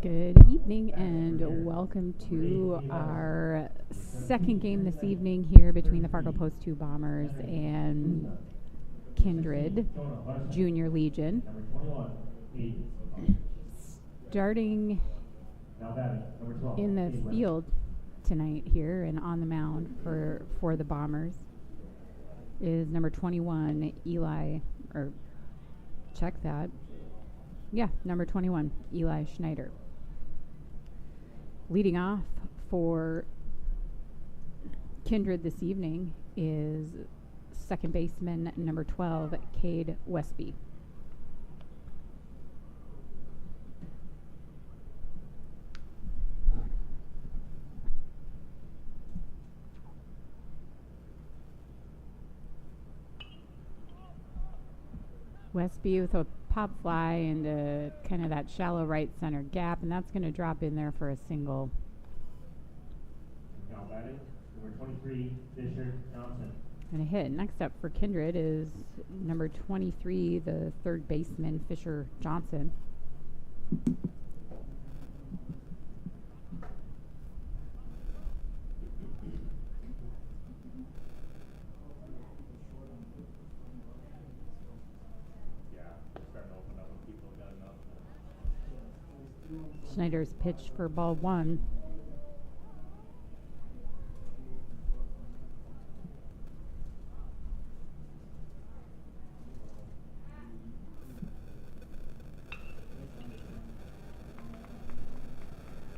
Good evening and welcome to our second game this evening here between the Fargo Post 2 Bombers and Kindred Junior Legion. Starting in the field tonight here and on the mound for the Bombers is number 21 Eli, or check that. Yeah, number 21, Eli Schneider. Leading off for Kindred this evening is second baseman number 12, Cade Westby. Westby with a pop fly into kind of that shallow right center gap, and that's going to drop in there for a single. Now batting, number 23, Fisher Johnson. And a hit. Next up for Kindred is number 23, the third baseman, Fisher Johnson. Schneider's pitch for ball one.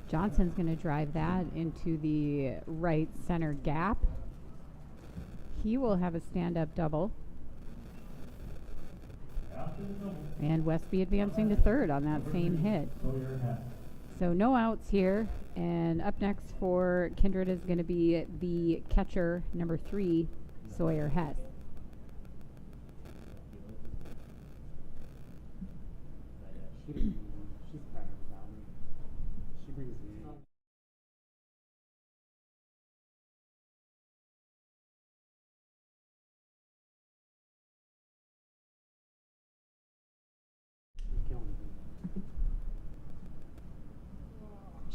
Johnson's going to drive that into the right center gap. He will have a stand-up double. And Westby advancing to third on that same hit. So no outs here. And up next for Kindred is going to be the catcher, number 3, Sawyer Hess.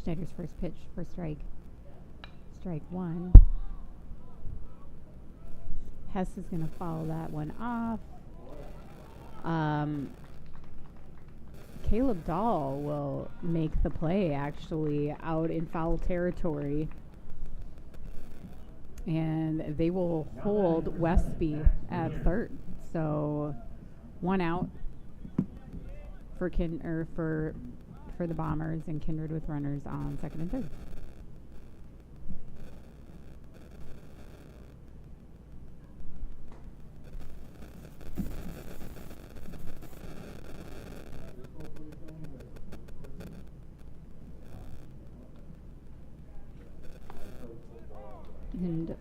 Schneider's first pitch for strike. Strike one. Hess is going to foul that one off. Caleb Dahl will make the play actually out in foul territory. And they will hold Westby at third. So one out for for the Bombers, and Kindred with runners on second and third. And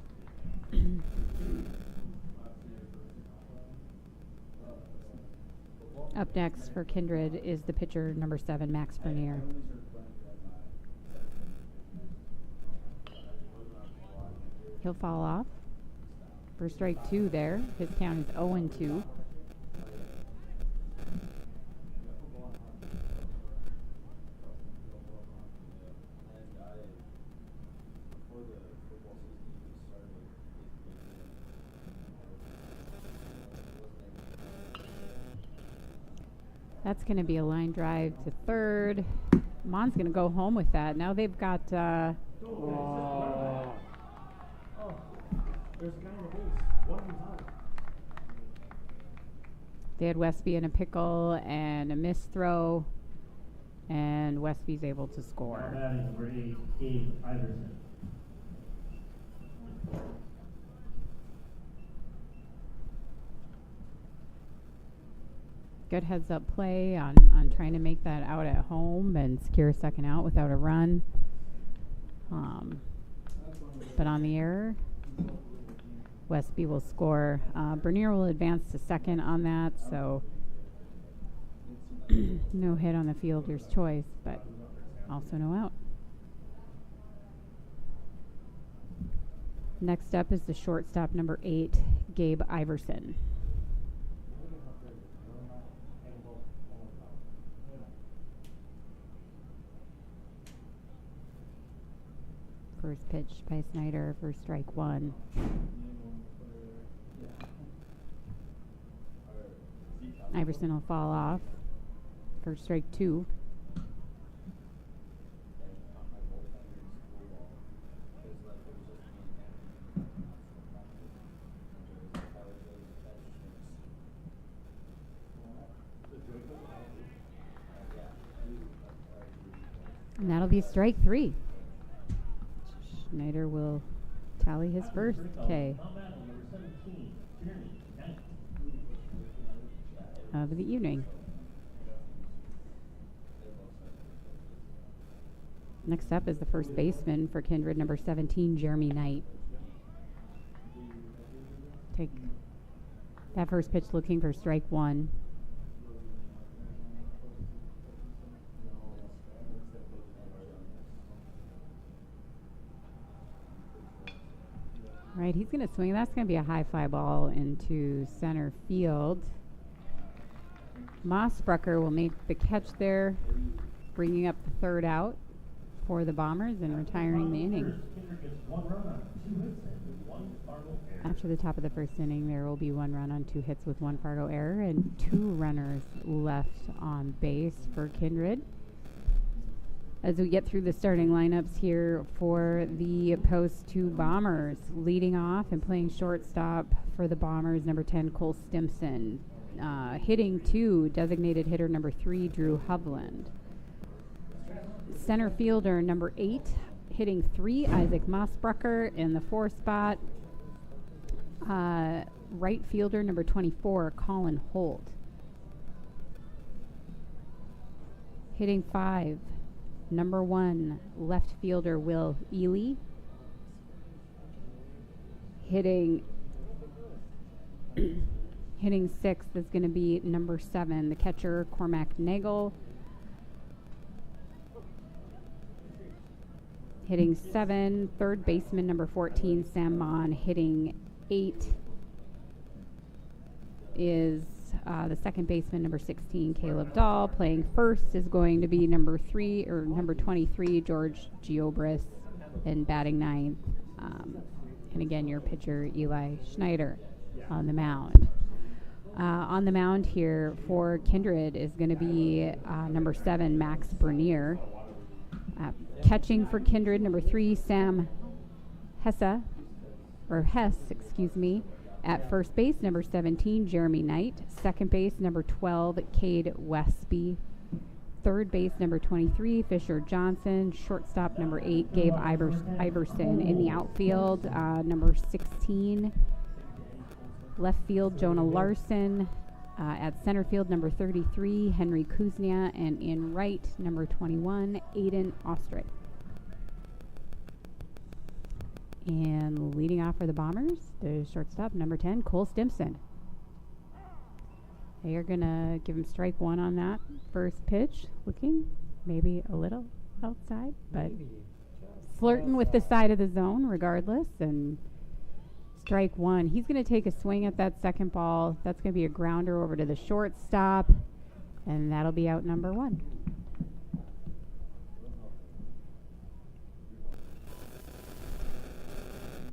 up next for Kindred is the pitcher, number 7, Max Bernier. He'll fall off for strike 2 there. His count is 0-2. That's going to be a line drive to third. Mon's going to go home with that. Now they've got... There's a guy on the base. One of them's out. They had Westby in a pickle and a missed throw. And Westby's able to score. Now batting, number 8, Gabe Iverson. Good heads-up play on trying to make that out at home and secure a second out without a run. But on the error, Westby will score. Bernier will advance to second on that, so no hit on the fielder's choice, but also no out. Next up is the shortstop, number 8, Gabe Iverson. pitch by Snyder for strike one. Iverson will fall off for strike two. And that'll be strike three. Schneider will tally his first K of the evening. Next up is the first baseman for Kindred, number 17, Jeremy Knight. Take that first pitch looking for strike one. Right, he's going to swing. That's going to be a high fly ball into center field. Mossbrucker will make the catch there, bringing up the third out for the Bombers and retiring the inning. After the top of the first inning, there will be 1 run on 2 hits with 1 Fargo error and 2 runners left on base for Kindred. As we get through the starting lineups here for the Post 2 Bombers, leading off and playing shortstop for the Bombers, number 10, Cole Stimson. Hitting 2, designated hitter number 3, Drew Hovland. Center fielder number 8, hitting 3, Isaac Mossbrucker in the 4 spot. Right fielder number 24, Colin Holt. Hitting 5, number 1, left fielder Will Ely. Hitting 6 is going to be number 7, the catcher Cormac Nagel. Hitting 7, third baseman number 14, Sam Mon. Hitting 8 is the second baseman number 16, Caleb Dahl. Playing first is going to be number 23, George Giobris, and batting 9th. And again, your pitcher Eli Schneider on the mound. On the mound here for Kindred is going to be number 7, Max Bernier. Catching for Kindred, number 3, Sam Hess. At first base, number 17, Jeremy Knight. Second base, number 12, Cade Westby. Third base, number 23, Fisher Johnson. Shortstop, number 8, Gabe Iverson. In the outfield, number 16, left field, Jonah Larson. At center field, number 33, Henry Kuznia. And in right, number 21, Aiden Ostrich. And leading off for the Bombers, the shortstop, number 10, Cole Stimson. They are going to give him strike 1 on that first pitch. Looking maybe a little outside, but flirting with the side of the zone regardless. And strike 1. He's going to take a swing at that second ball. That's going to be a grounder over to the shortstop. And that'll be out number 1.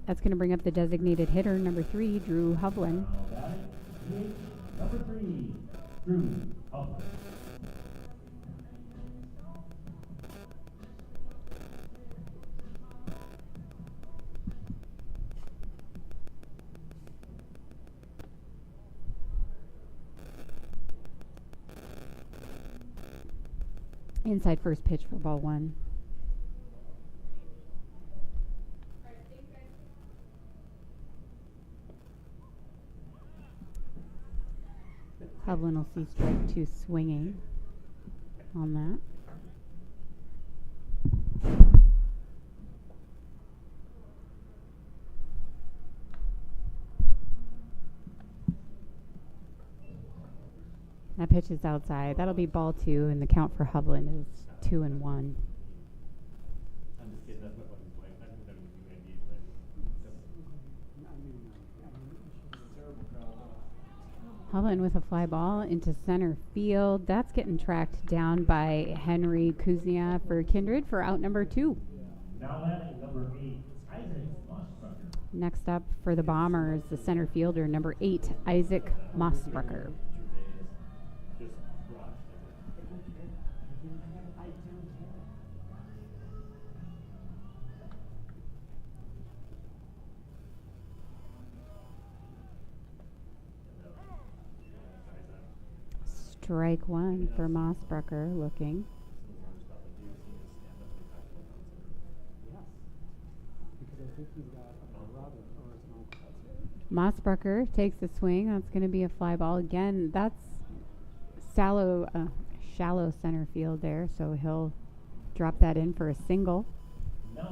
That's going to bring up the designated hitter, number 3, Drew Hovland. Number 3, Drew Hovland. Inside first pitch for ball 1. Hovland will see strike 2 swinging on that. That pitch is outside. That'll be ball 2, and the count for Hovland is 2-1. Hovland with a fly ball into center field. That's getting tracked down by Henry Kuznia for Kindred for out number 2. Now batting number 8, Isaac Mossbrucker. Next up for the Bombers, the center fielder, number 8, Isaac Mossbrucker. Just crushed Strike one for Mossbrucker looking. Mossbrucker takes a swing. That's going to be a fly ball. Again, that's shallow center field there, so he'll drop that in for a single.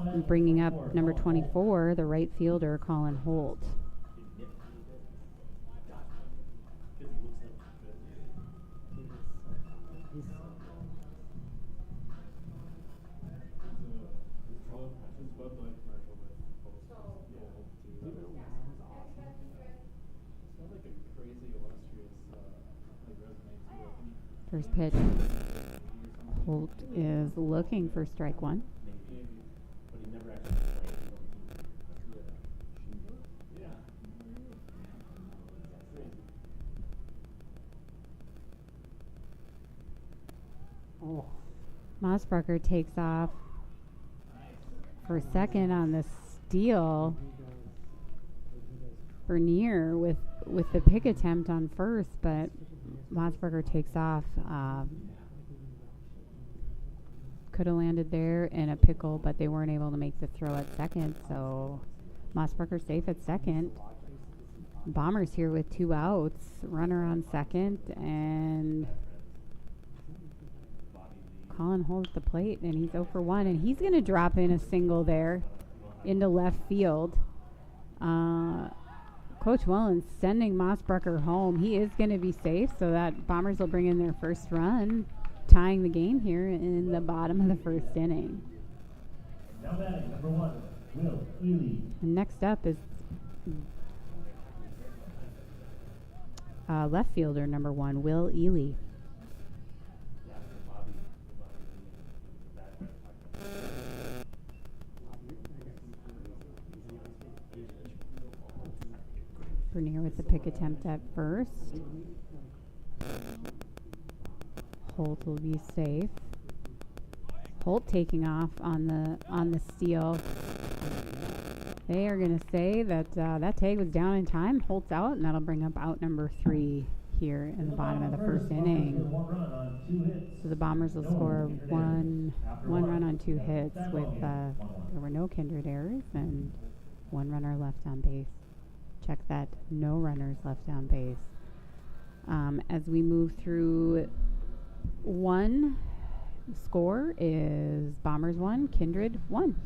And bringing up number 24, the right fielder, Colin Holt. First pitch. Holt is looking for strike one. Mossbrucker takes off for second on the steal. Bernier with the pick attempt on first, but Mossbrucker takes off. Could have landed there in a pickle, but they weren't able to make the throw at second, so Mossbrucker safe at second. Bombers here with 2 outs, runner on second, and Colin holds the plate, and he's 0 for 1, and he's going to drop in a single there into left field. Coach Wellens sending Mossbrucker home. He is going to be safe, so that Bombers will bring in their first run, tying the game here in the bottom of the first inning. Now batting, number 1, Will Ely. And next up is left fielder, number 1, Will Ely. Bernier with the pick attempt at first. Holt will be safe. Holt taking off on the steal. They are going to say that that tag was down in time. Holt's out, and that'll bring up out number 3 here in the bottom of the first inning. So the Bombers will score one run on 2 hits with there were no Kindred errors and 1 runner left on base. Check that, no runners left on base. As we move through 1, score is Bombers 1, Kindred 1.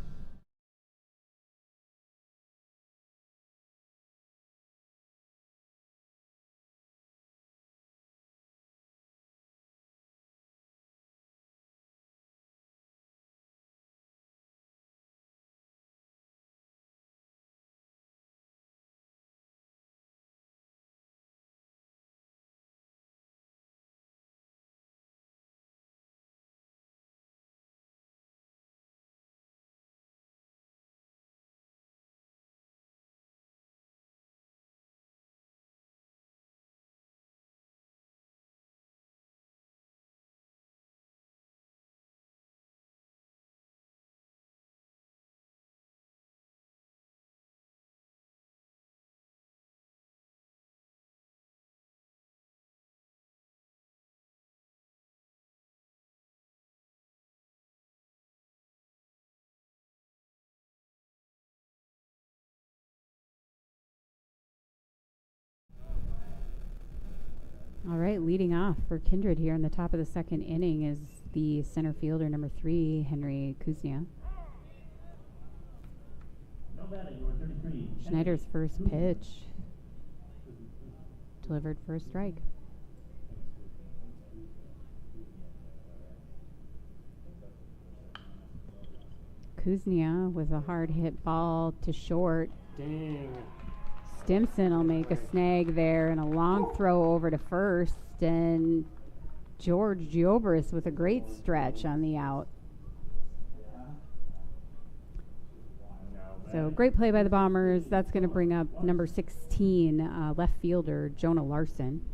All right, leading off for Kindred here in the top of the second inning is the center fielder, number 3, Henry Kuznia. Now batting, number 33. Schneider's first pitch delivered for a strike. Kuznia with a hard hit ball to short. Dang. Stimson will make a snag there and a long throw over to first, and George Giobris with a great stretch on the out. So great play by the Bombers. That's going to bring up number 16, left fielder Jonah Larson.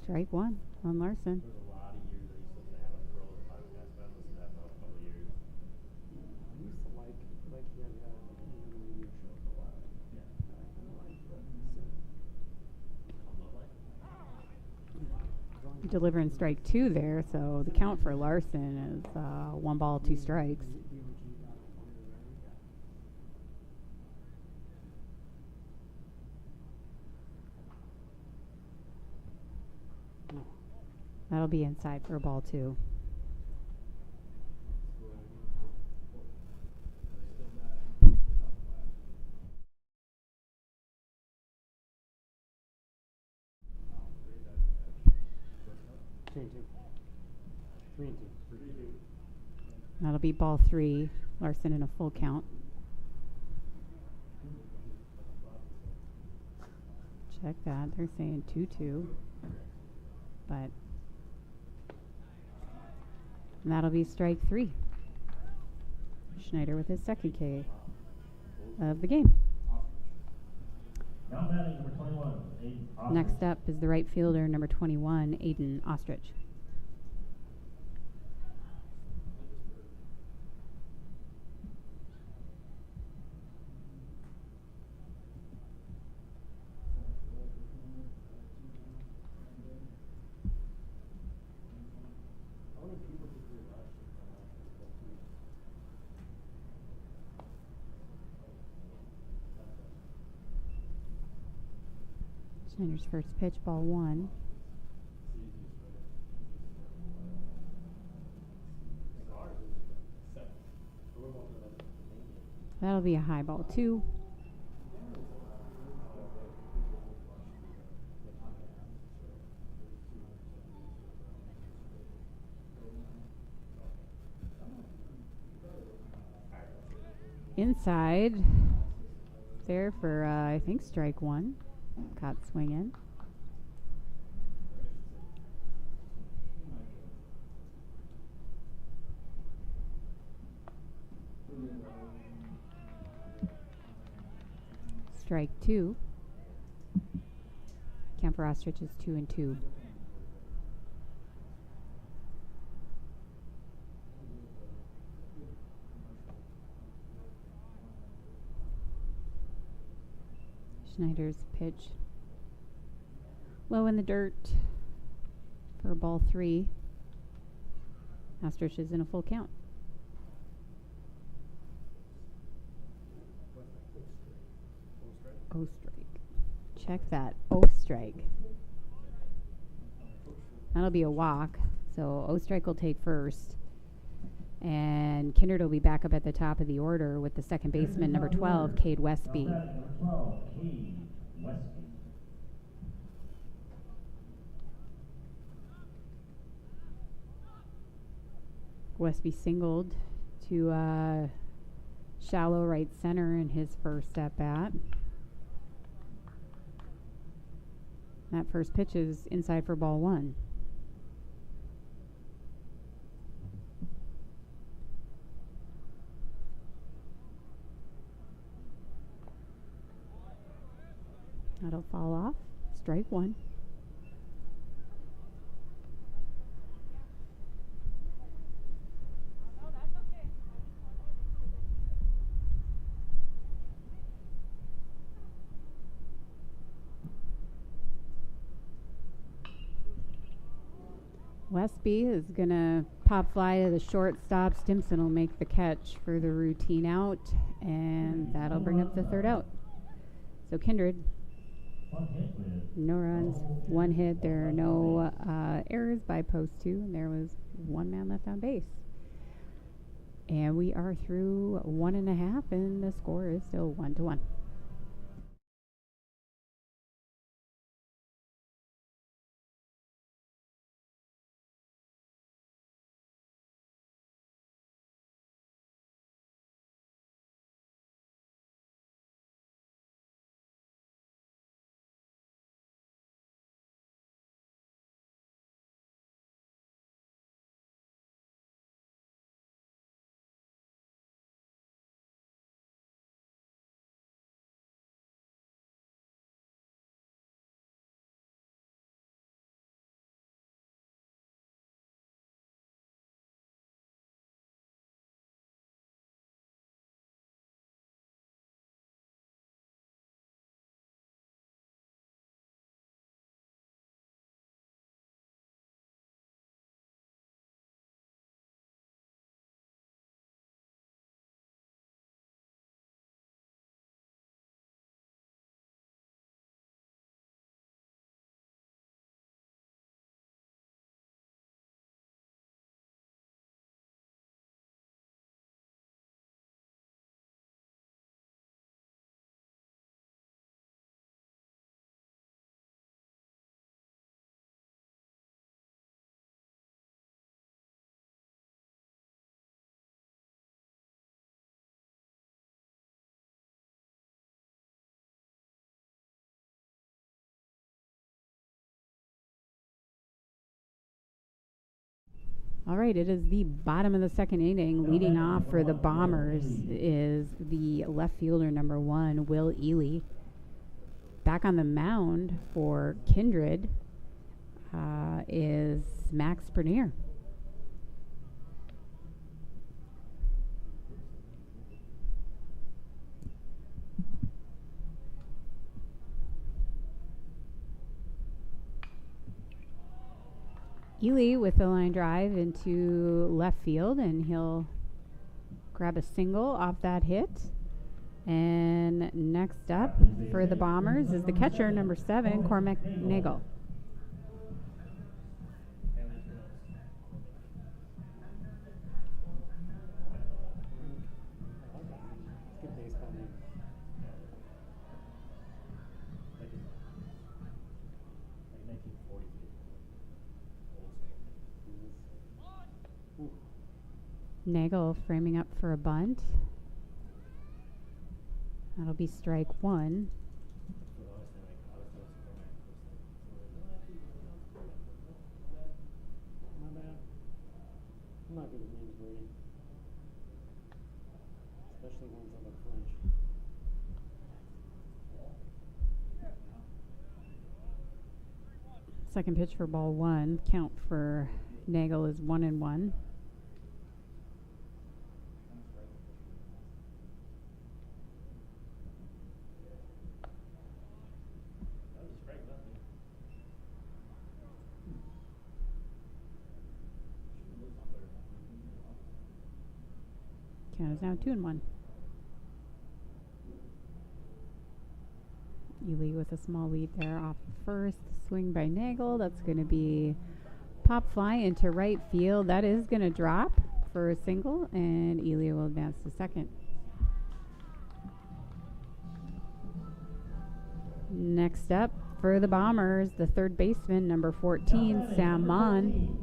Strike one on Larson. Delivering strike two there, so the count for Larson is 1 ball, 2 strikes. That'll be inside for a ball 2. That'll be ball 3. Larson in a full count. Check that. They're saying 2-2. But that'll be strike 3. Schneider with his second K of the game. Now batting number 21, Aiden Ostrich. Next up is the right fielder, number 21, Aiden Ostrich. Schneider's first pitch, ball 1. That'll be a high ball 2. Inside there for, I think, strike 1. Caught swinging. Strike 2. Count for Ostrich is 2-2. Schneider's pitch low in the dirt for ball 3. Ostrich is in a full count. O strike. Check that. O strike. That'll be a walk. So O strike will take first. And Kindred will be back up at the top of the order with the second baseman, number 12, Cade Westby. Number 12, Cade Westby. Westby singled to shallow right center in his first at bat. That first pitch is inside for ball 1. That'll fall off. Strike 1. Westby is going to pop fly to the shortstop. Stimson will make the catch for the routine out, and that'll bring up the third out. So Kindred, no runs, 1 hit. There are no errors by post 2, and there was 1 man left on base. And we are through 1.5, and the score is still 1-1. All right, it is the bottom of the second inning. Leading off for the Bombers is the left fielder, number 1, Will Ely. Back on the mound for Kindred is Max Bernier. Ely with the line drive into left field, and he'll grab a single off that hit. And next up for the Bombers is the catcher, number 7, Cormac Nagel. Nagel framing up for a bunt. That'll be strike 1. I'm not good with names, Brady. Especially ones that look French. Second pitch for ball 1. Count for Nagel is 1-1. Count is now 2-1. Ely with a small lead there off first. Swing by Nagel. That's going to be pop fly into right field. That is going to drop for a single, and Ely will advance to second. Next up for the Bombers, the third baseman, number 14, Sam Mon.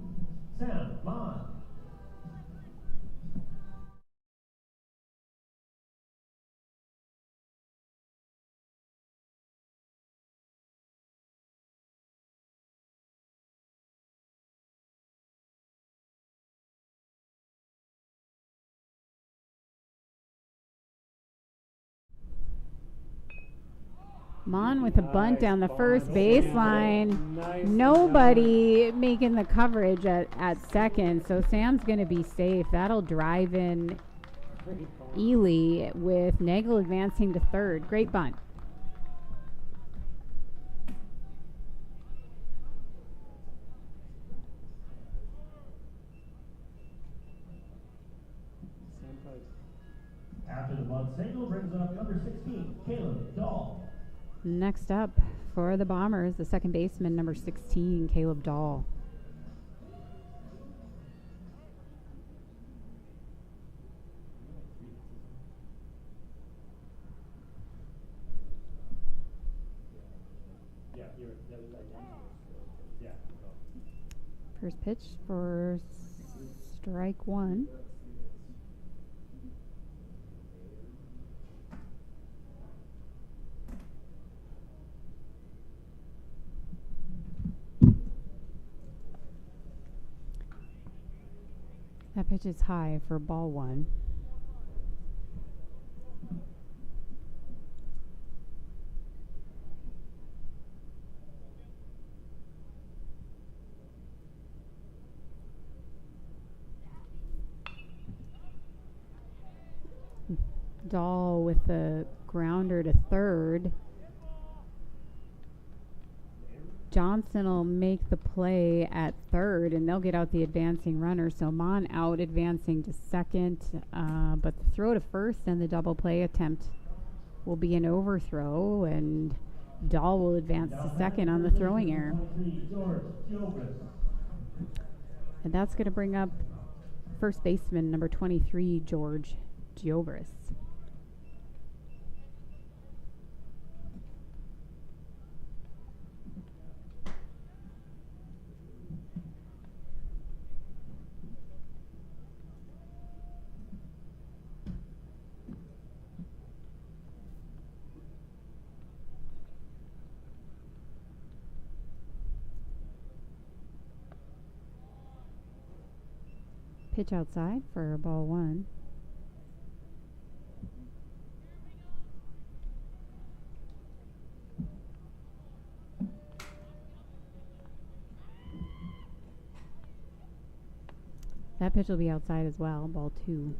Sam Mon. Mon with a bunt down the first baseline. Nobody making the coverage at second, so Sam's going to be safe. That'll drive in Ely with Nagel advancing to third. Great bunt. After the bunt single brings up number 16, Caleb Dahl. Next up for the Bombers, the second baseman, number 16, Caleb Dahl. First pitch for strike 1. That pitch is high for ball 1. Dahl with the grounder to third. Johnson will make the play at third, and they'll get out the advancing runner. So Mon out, advancing to second. But the throw to first and the double play attempt will be an overthrow, and Dahl will advance to second on the throwing error. And that's going to bring up first baseman, number 23, George Giovris. Pitch outside for ball one. That pitch will be outside as well, ball two.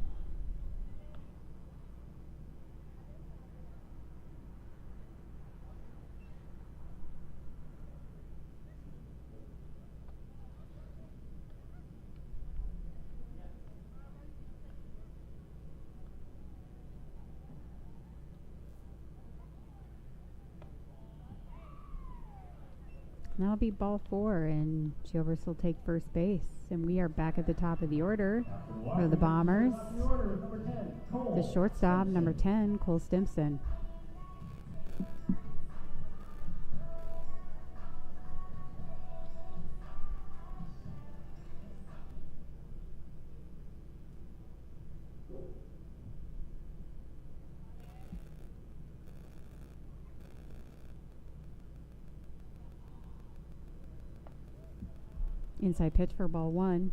That'll be ball four, and Chilvers will take first base. And we are back at the top of the order for the Bombers. The shortstop, number 10, Cole Stimson. Inside pitch for ball one.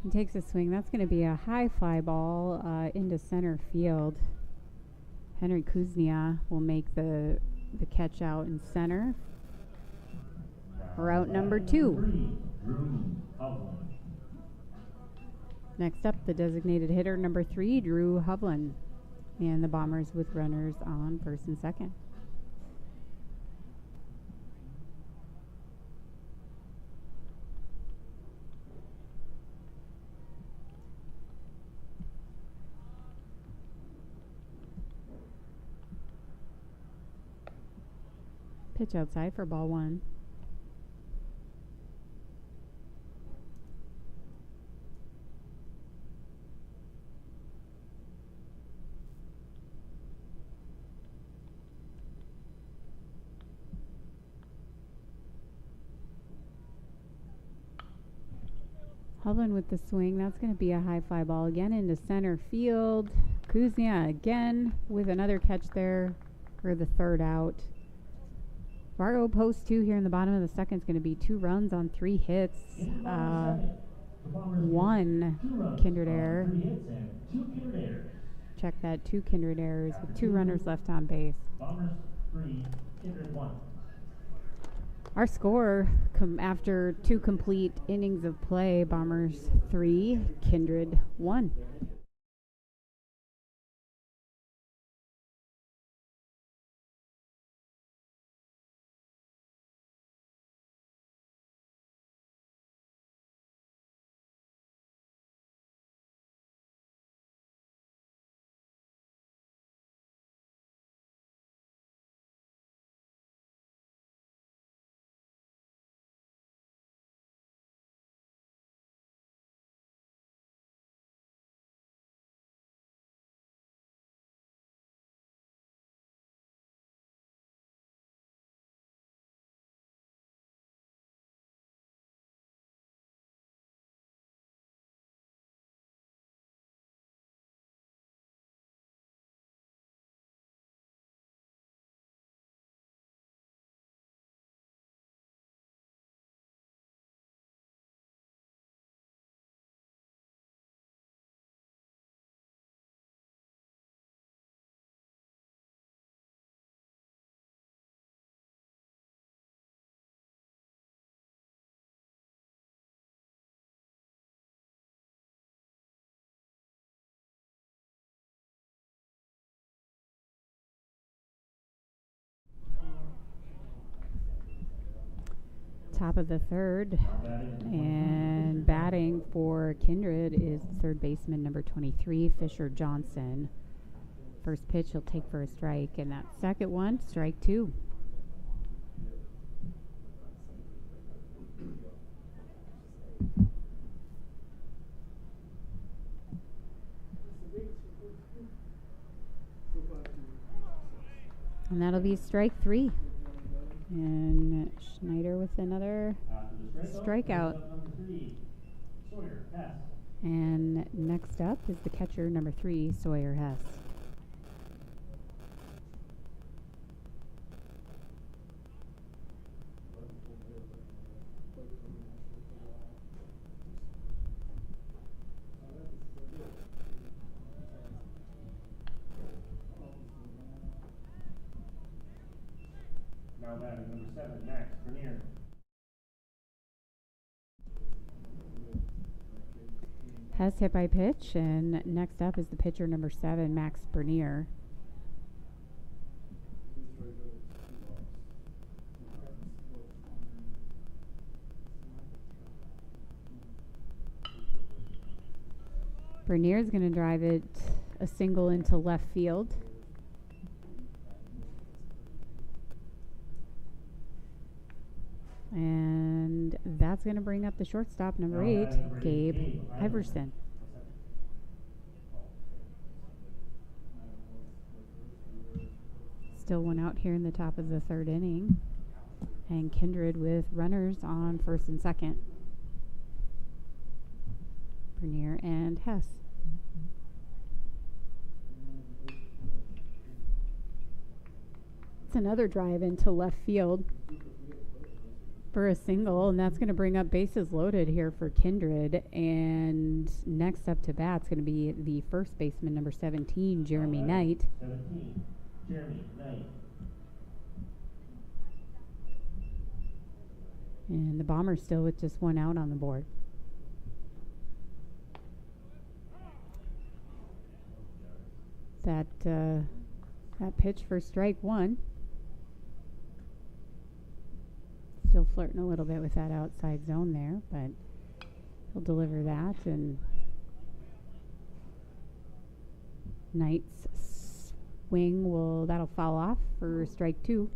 He takes a swing. That's going to be a high fly ball into center field. Henry Kuznia will make the catch out in center. Route number 2. Next up, the designated hitter, number 3, Drew Hovland. And the Bombers with runners on first and second. Pitch outside for ball one. Hovland with the swing. That's going to be a high fly ball again into center field. Kuznia again with another catch there for the third out. Fargo post 2 here in the bottom of the second is going to be 2 runs on 3 hits. 1 Kindred error. Check that, 2 Kindred errors with 2 runners left on base. Bombers 3, Kindred 1. Our score after 2 complete innings of play, Bombers 3, Kindred 1. Top of the third, and batting for Kindred is third baseman number 23, Fisher Johnson. First pitch he'll take for a strike, and that second one, strike 2. And that'll be strike 3. And Schneider with another strikeout. Sawyer Hess. And next up is the catcher, number 3, Sawyer Hess. Now batting number 7, Max Bernier. Hess hit by pitch, and next up is the pitcher, number 7, Max Bernier. Bernier is going to drive it a single into left field. And that's going to bring up the shortstop, number 8, Gabe Iverson. Still one out here in the top of the 3rd inning. And Kindred with runners on 1st and 2nd. Bernier and Hess. It's another drive into left field for a single, and that's going to bring up bases loaded here for Kindred. And next up to bat's going to be the first baseman, number 17, Jeremy Knight. 17, Jeremy Knight. And the Bombers still with just one out on the board. That pitch for strike 1. Still flirting a little bit with that outside zone there, but he'll deliver that. And Knight's swing that'll foul off for strike 2.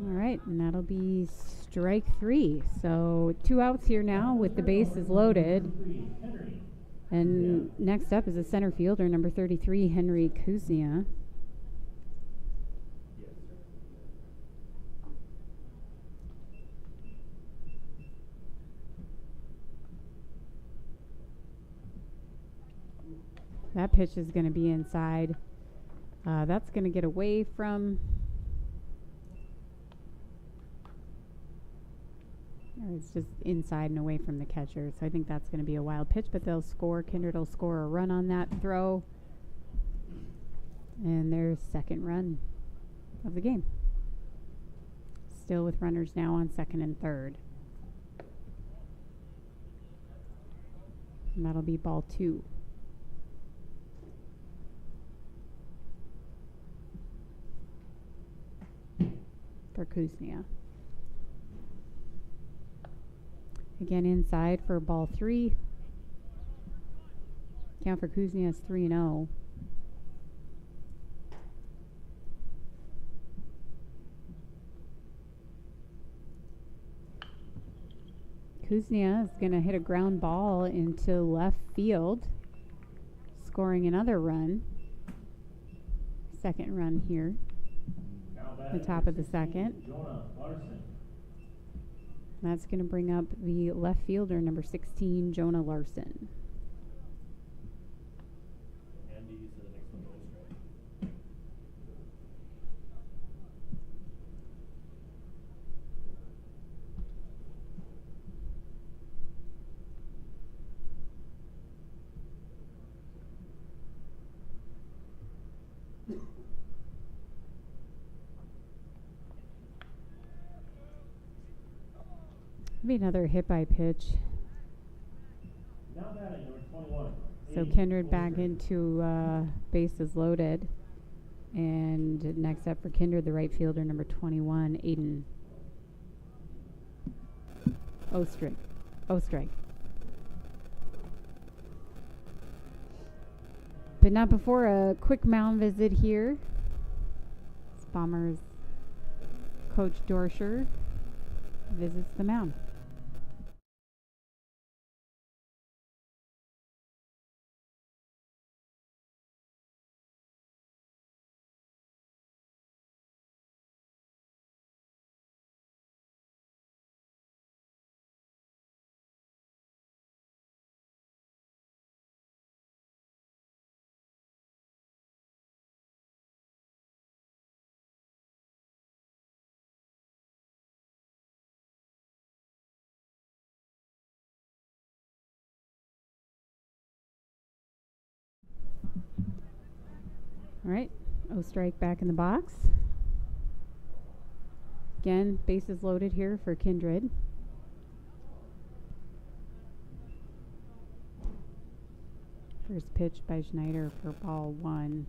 All right, and that'll be strike 3. So 2 outs here now with the bases loaded. And next up is a center fielder, number 33, Henry Kuznia. That pitch is going to be inside. That's going to get away from... It's just inside and away from the catcher. So I think that's going to be a wild pitch, but they'll score. Kindred will score a run on that throw. And their second run of the game. Still with runners now on 2nd and 3rd. And that'll be ball 2. For Kuznia. Again inside for ball 3. Count for Kuznia is 3-0. Kuznia is going to hit a ground ball into left field, scoring another run. Second run here. The top of the 2nd. That's going to bring up the left fielder, number 16, Jonah Larson. Be another hit by pitch. Now batting number 21. So Kindred back into bases loaded. And next up for Kindred, the right fielder, number 21, Aiden Ostrich. But not before a quick mound visit here. Bombers coach Dorscher visits the mound. All right, O-strike back in the box. Again, bases loaded here for Kindred. First pitch by Schneider for ball 1.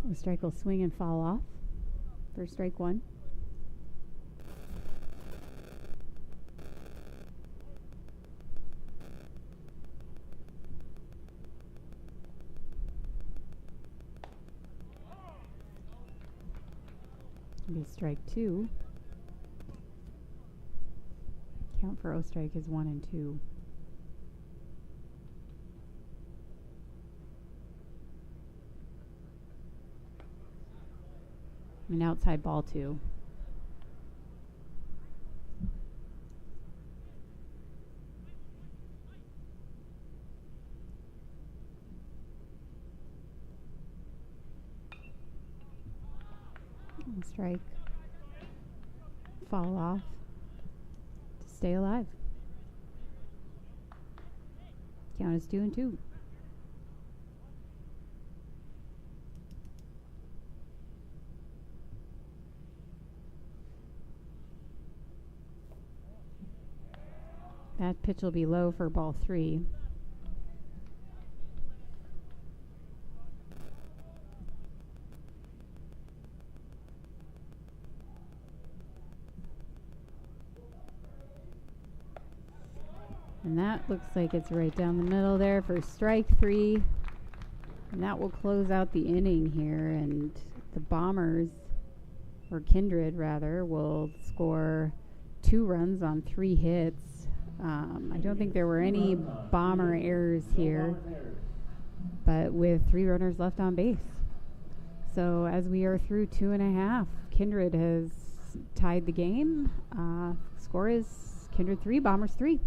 The strike will swing and fall off for strike 1. Be strike 2. Count for O-strike is 1 and 2. And outside ball 2. Strike. Fall off to stay alive. Count is 2 and 2. That pitch will be low for ball 3. And that looks like it's right down the middle there for strike 3. And that will close out the inning here. And the Bombers, or Kindred rather, will score 2 runs on 3 hits. I don't think there were any Bomber errors here, but with 3 runners left on base. So as we are through 2.5, Kindred has tied the game. Score is Kindred 3, Bombers 3.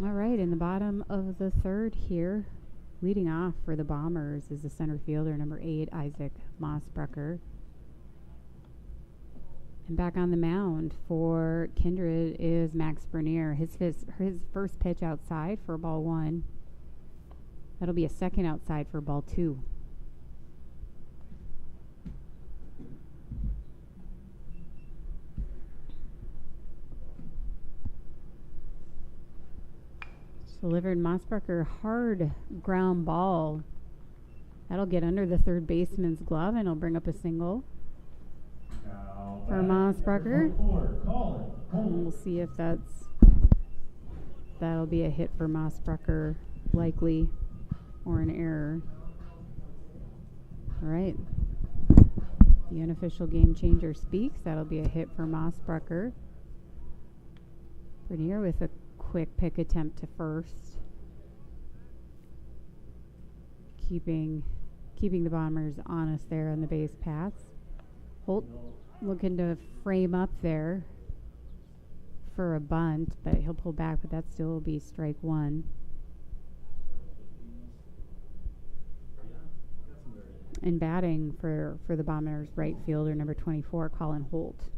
All right, in the bottom of the 3rd here, leading off for the Bombers is the center fielder, number 8, Isaac Mossbrucker. And back on the mound for Kindred is Max Bernier. His first pitch outside for ball 1. That'll be a second outside for ball 2. Delivered Mossbrucker, hard ground ball. That'll get under the third baseman's glove and it'll bring up a single for Mossbrucker. And we'll see if that'll be a hit for Mossbrucker, likely, or an error. All right. The unofficial game changer speaks. That'll be a hit for Mossbrucker. Bernier with a quick pick attempt to first, keeping the Bombers honest there on the base paths. Holt looking to frame up there for a bunt, but he'll pull back, but that still will be strike one. And batting for the Bombers, right fielder number 24, Colin Holt.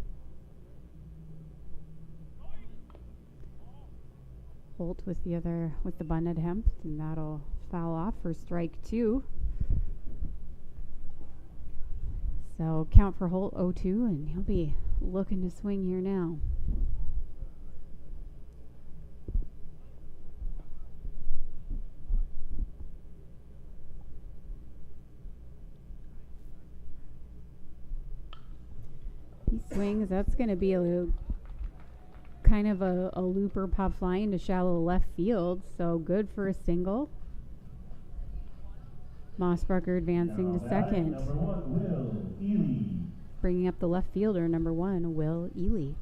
Holt with the bunt attempt, and that'll foul off for strike two. So count for Holt 0-2, and he'll be looking to swing here now. He swings. That's going to be a kind of a looper pop flying to shallow left field. So good for a single. Mossbrucker advancing to second. Number 1, Will Ely. Bringing up the left fielder, number 1, Will Ely.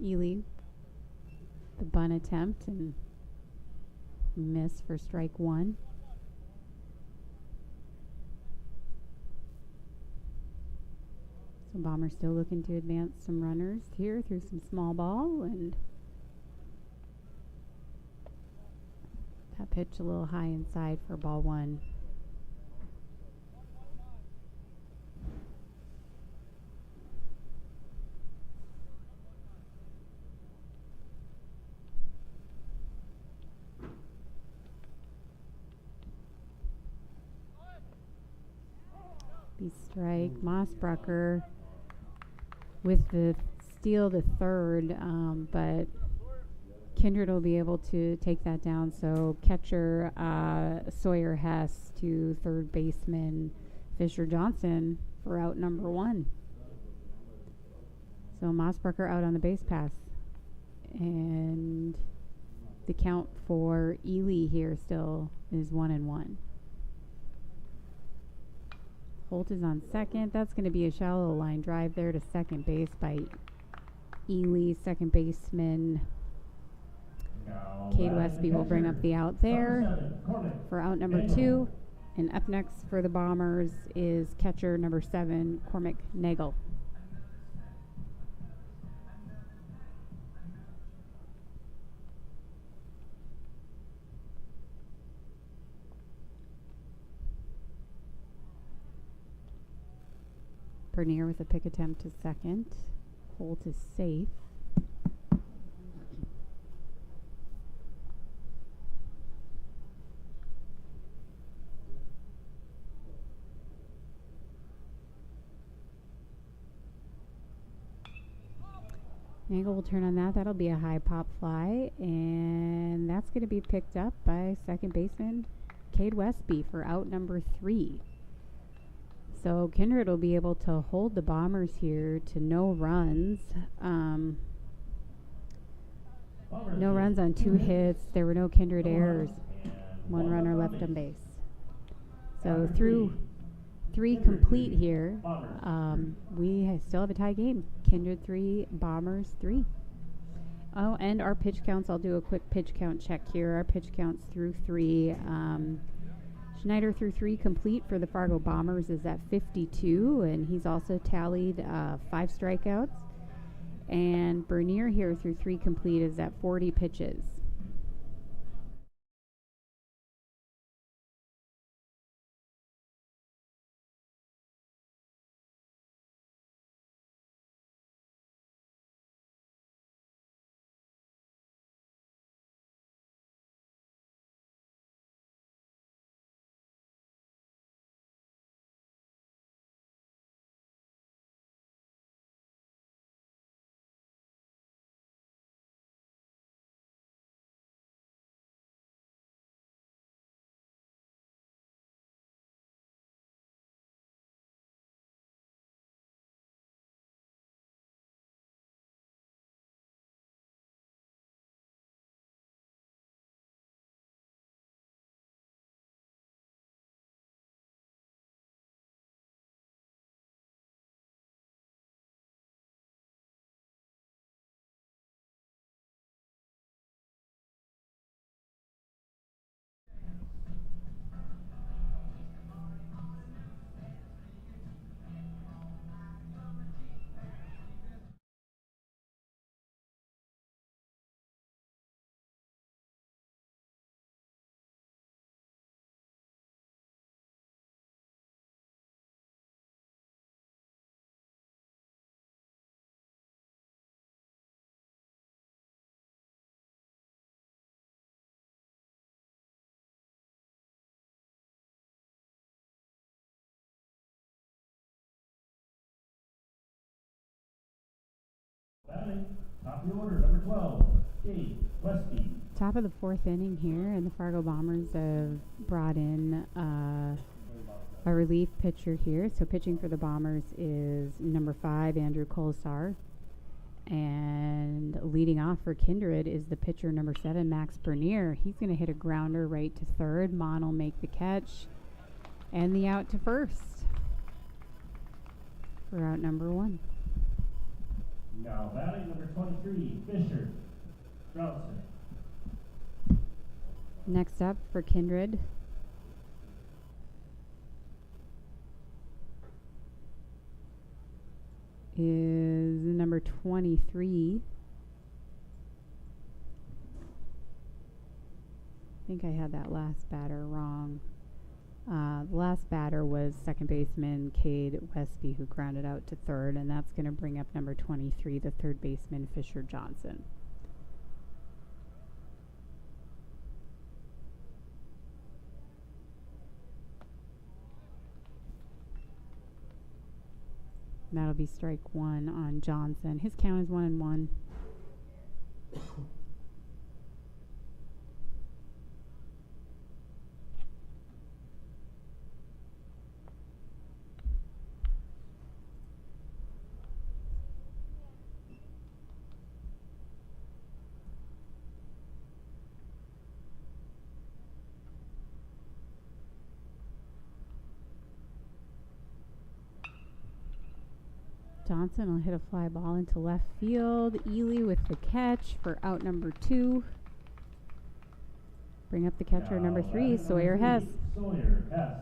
Ely, the bunt attempt, and miss for strike one. So Bombers still looking to advance some runners here through some small ball, and that pitch a little high inside for ball one. Strike. Mossbrucker with the steal to third, but Kindred will be able to take that down. So catcher Sawyer Hess to third baseman Fisher Johnson for out number 1. So Mossbrucker out on the base pass. And the count for Ely here still is 1-1. Holt is on second. That's going to be a shallow line drive there to second base by Ely. Second baseman Cade Westby will bring up the out there for out number 2. And up next for the Bombers is catcher number 7, Cormac Nagel. Bernier with a pick attempt to second. Holt is safe. Nagel will turn on that. That'll be a high pop fly, and that's going to be picked up by second baseman Cade Westby for out number 3. So Kindred will be able to hold the Bombers here to no runs. No runs on 2 hits. There were no Kindred errors. 1 runner left on base. So through 3 complete here, we still have a tie game. Kindred 3, Bombers 3. Oh, and our pitch counts. I'll do a quick pitch count check here. Our pitch counts through 3. Schneider through 3 complete for the Fargo Bombers is at 52, and he's also tallied 5 strikeouts. And Bernier here through 3 complete is at 40 pitches. batting, top of the order, number 12, Dave Westby. Top of the fourth inning here, and the Fargo Bombers have brought in a relief pitcher here. So pitching for the Bombers is number 5, Andrew Colasar. And leading off for Kindred is the pitcher number 7, Max Bernier. He's going to hit a grounder right to third. Mon will make the catch. And the out to first for out number 1. Now batting, number 23, Fisher Johnson. Next up for Kindred is number 23. I think I had that last batter wrong. The last batter was second baseman Cade Westby, who grounded out to third, and that's going to bring up number 23, the third baseman Fisher Johnson. That'll be strike 1 on Johnson. His count is 1-1. Johnson will hit a fly ball into left field. Ely with the catch for out number 2. Bring up the catcher, Now number 3, batting, Sawyer number Hess. 3, Sawyer Hess.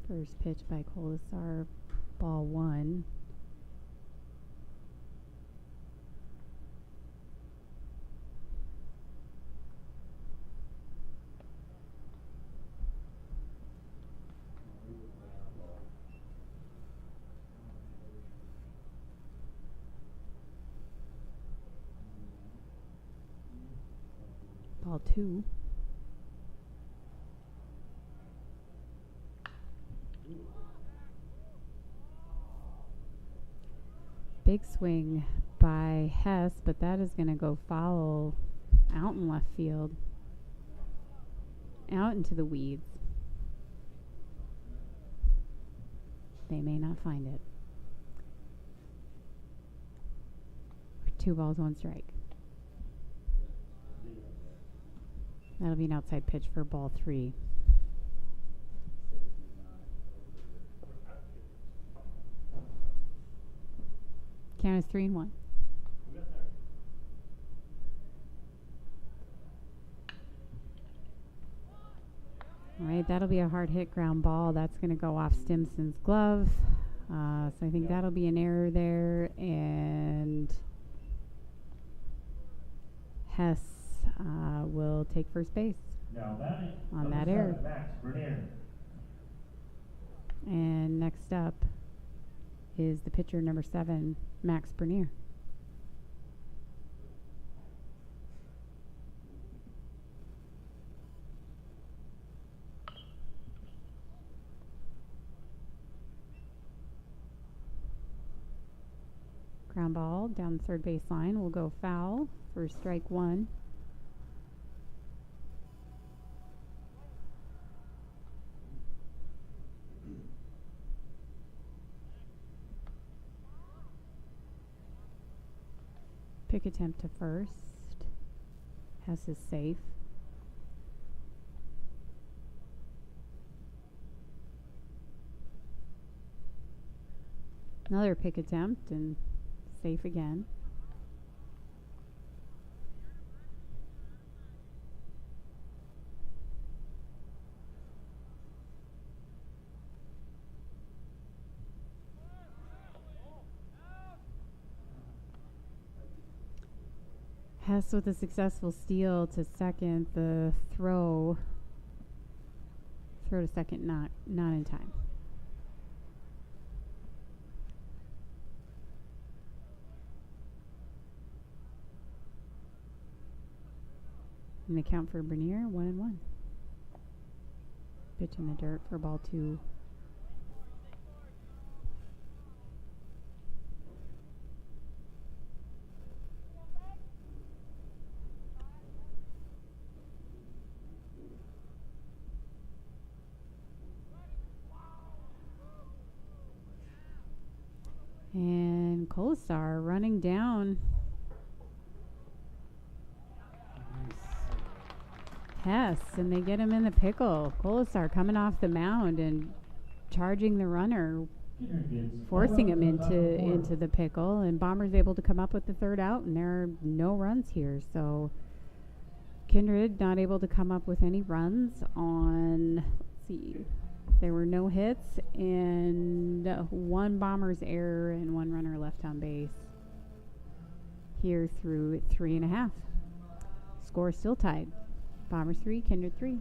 First pitch by Colasar, ball 1. Ball 2. Big swing by Hess, but that is going to go foul out in left field. Out into the weeds. They may not find it. 2 balls, 1 strike. That'll be an outside pitch for ball 3. Count is 3-1. All right, that'll be a hard hit ground ball. That's going to go off Stimson's glove. So I think that'll be an error there. And Hess will take first base Now batting, on number that 7, error. Max Bernier. And next up is the pitcher number 7, Max Bernier. Ground ball down the third base line will go foul for strike 1. Pick attempt to first. Hess is safe. Another pick attempt and safe again. Hess with a successful steal to second. The throw Throw to second, not in time. And the count for Bernier, 1-1. Pitch in the dirt for ball 2. And Colasar running down. Hess, and they get him in the pickle. Colasar coming off the mound and charging the runner, forcing him into the pickle, and Bombers able to come up with the third out, and there are no runs here. So Kindred not able to come up with any runs on, let's see, there were no hits and one Bombers error and one runner left on base here through 3.5. Score still tied. Bombers 3, Kindred 3.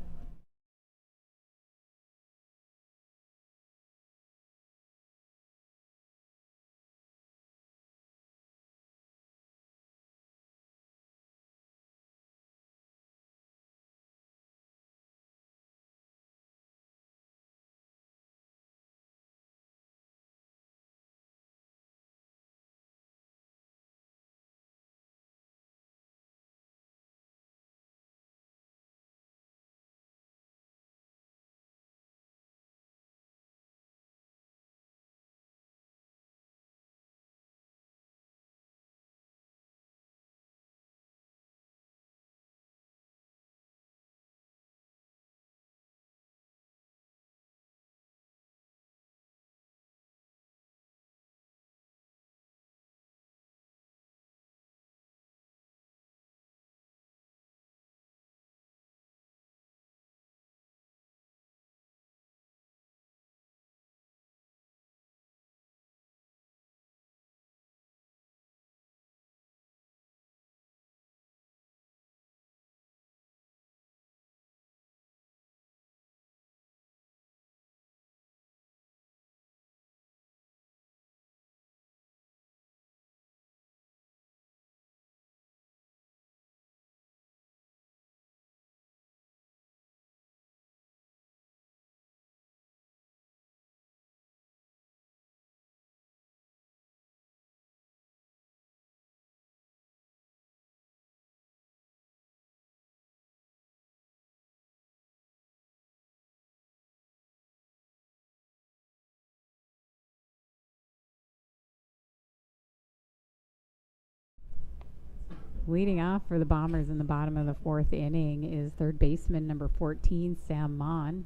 Leading off for the Bombers in the bottom of the 4th inning is third baseman number 14, Sam Mon.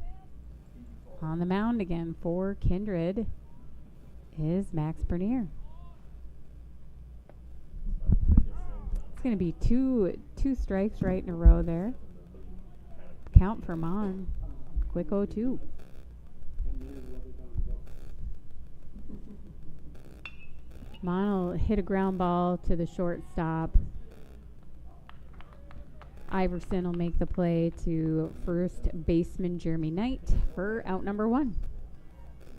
On the mound again for Kindred is Max Bernier. It's going to be two strikes right in a row there. Count for Mon. Quick 0-2. Mon will hit a ground ball to the shortstop. Iverson will make the play to first baseman Jeremy Knight for out number 1.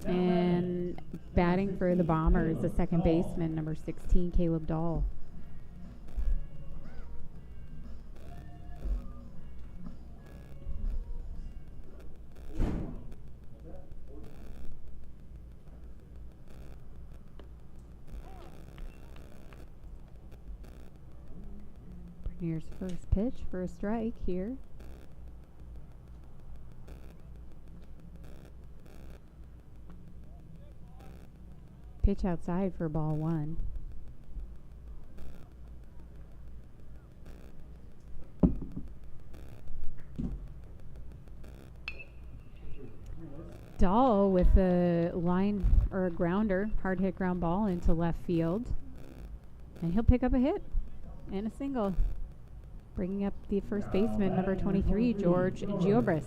And batting for the Bombers, the second baseman, number 16, Caleb Dahl. Here's first pitch for a strike here. Pitch outside for ball 1. Dahl with a line or a grounder, hard hit ground ball into left field. And he'll pick up a hit and a single. Bringing up the first baseman, number 23, George Giobris.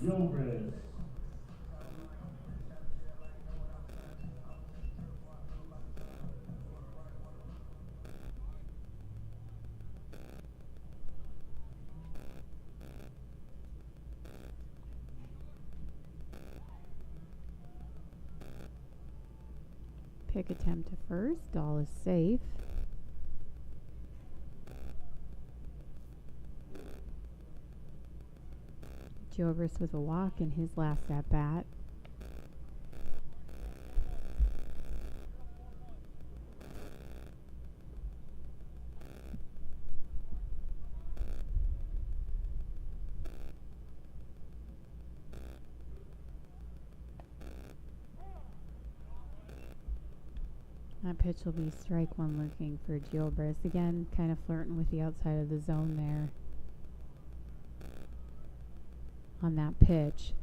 Pick attempt to first. All is safe. Gilbert with a walk in his last at bat. That pitch will be strike one, looking for Gilbert. Again, kind of flirting with the outside of the zone there on that pitch.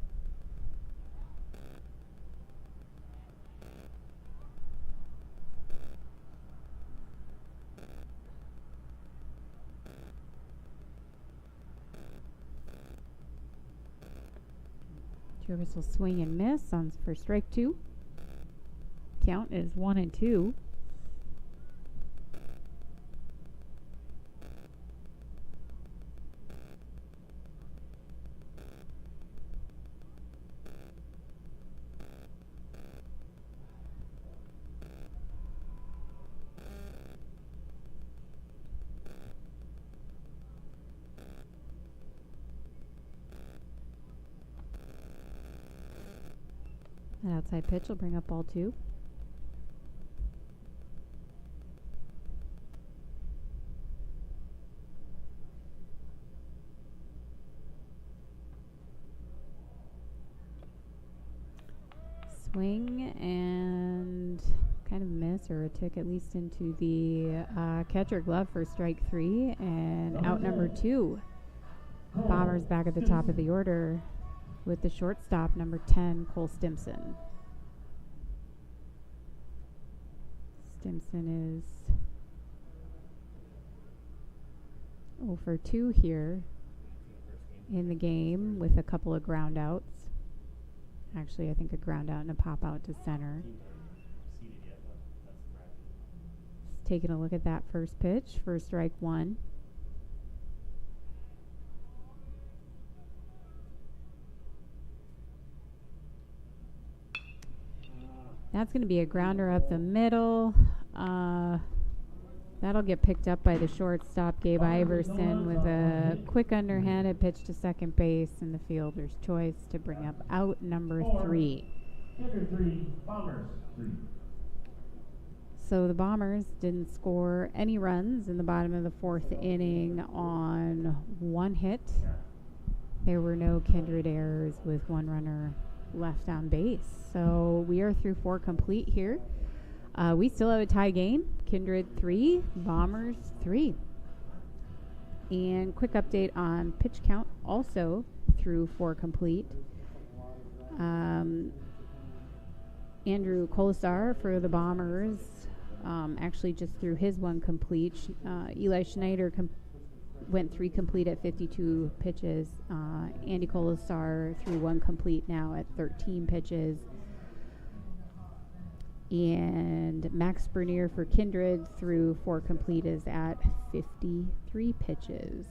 Gilbert will swing and miss on for strike two. Count is 1-2. That outside pitch will bring up ball two. Swing and kind of miss, or a tick at least into the catcher glove for strike three, and out number two. Bombers back at the top of the order with the shortstop, number 10, Cole Stimson. Stimson is 0 for 2 here in the game with a couple of ground outs. Actually, I think a ground out and a pop out to center. Taking a look at that first pitch for strike one. That's going to be a grounder up the middle. That'll get picked up by the shortstop, Gabe Iverson, with a quick underhanded pitch to second base, and the fielder's choice to bring up out number 3. Kindred 3, Bombers 3. So the Bombers didn't score any runs in the bottom of the fourth inning on one hit. There were no Kindred errors with one runner left on base. So we are through 4 complete here. We still have a tie game. Kindred 3, Bombers 3. And quick update on pitch count, also through 4 complete. Andrew Colasar for the Bombers actually just threw his 1 complete. Eli Schneider went 3 complete at 52 pitches. Andy Colasar threw 1 complete now at 13 pitches. And Max Bernier for Kindred threw 4 complete is at 53 pitches.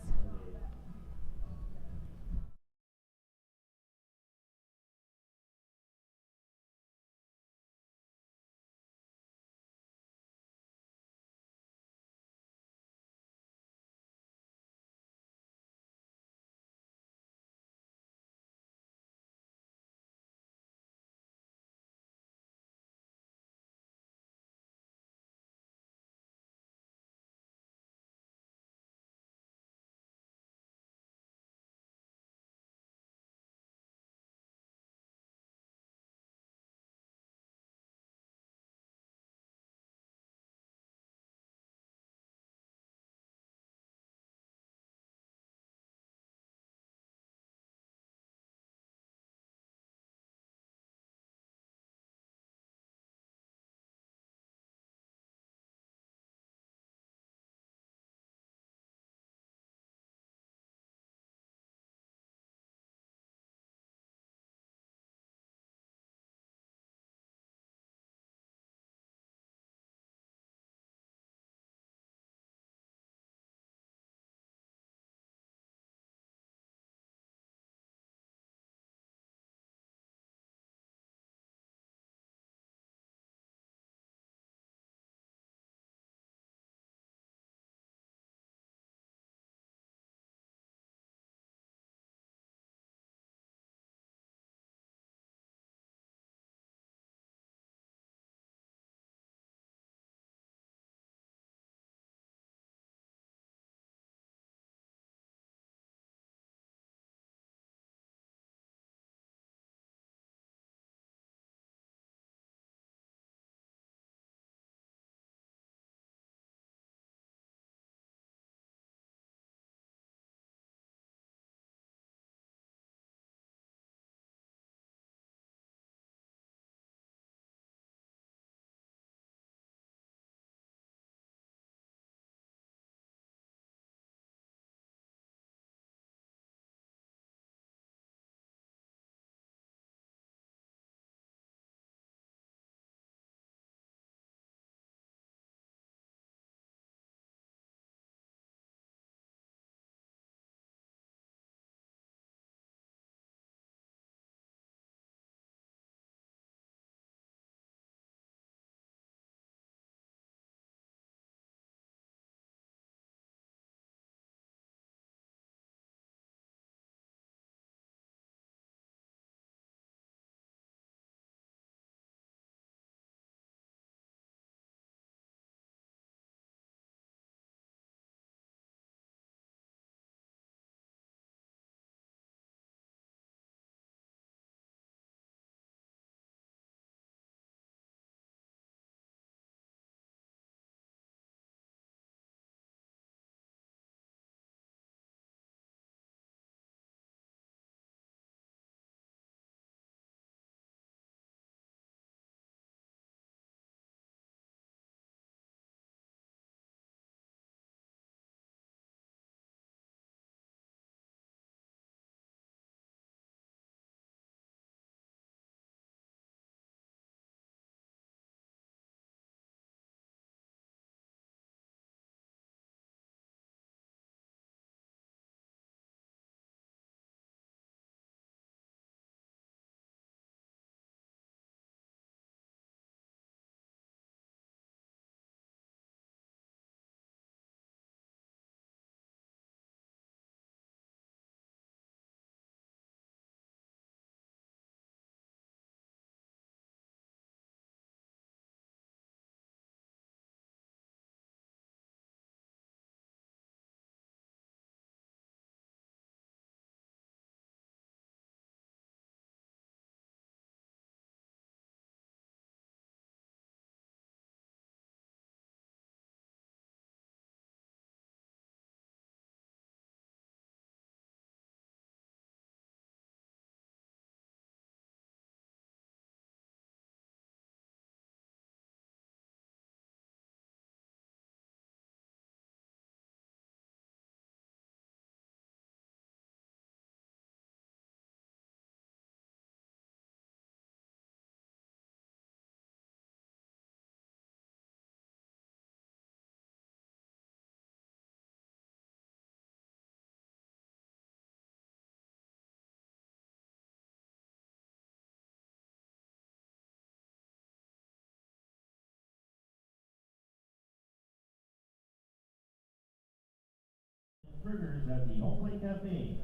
burgers at the Home Plate Cafe.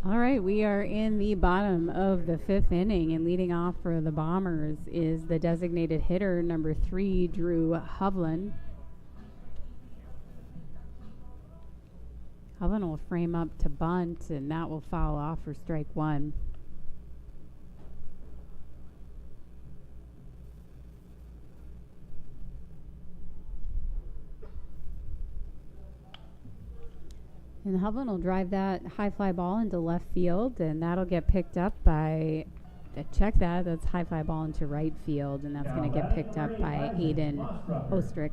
All right, we are in the bottom of the fifth inning, and leading off for the Bombers is the designated hitter, number 3, Drew Hovland. Hovland will frame up to bunt, and that will foul off for strike 1. And Hovland will drive that high fly ball into left field, and that'll get picked up by, check that, that's high fly ball into right field, and that's going to get picked up by Aiden Ostrick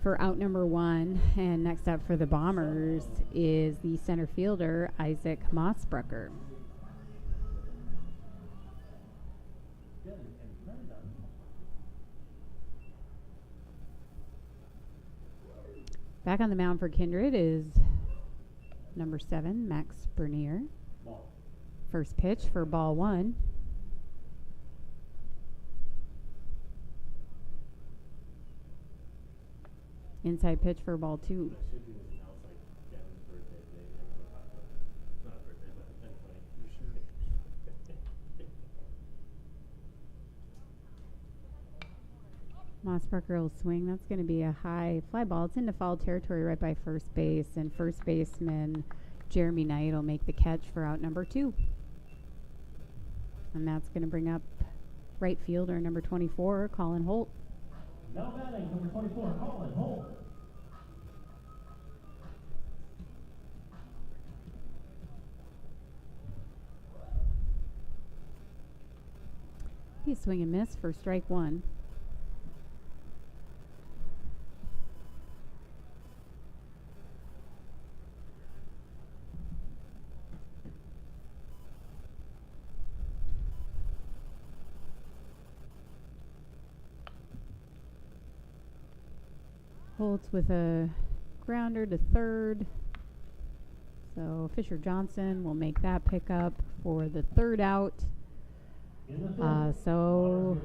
for out number 1. And next up for the Bombers is the center fielder, Isaac Mossbrucker. Back on the mound for Kindred is number 7, Max Bernier. First pitch for ball 1. Inside pitch for ball 2. Mossbrucker will swing. That's going to be a high fly ball. It's into foul territory right by first base, and first baseman Jeremy Knight will make the catch for out number 2. And that's going to bring up right fielder number 24, Colin Holt. Now batting number 24, Colin Holt. He's swing and miss for strike 1. Holtz with a grounder to third. So Fisher Johnson will make that pickup for the third out. So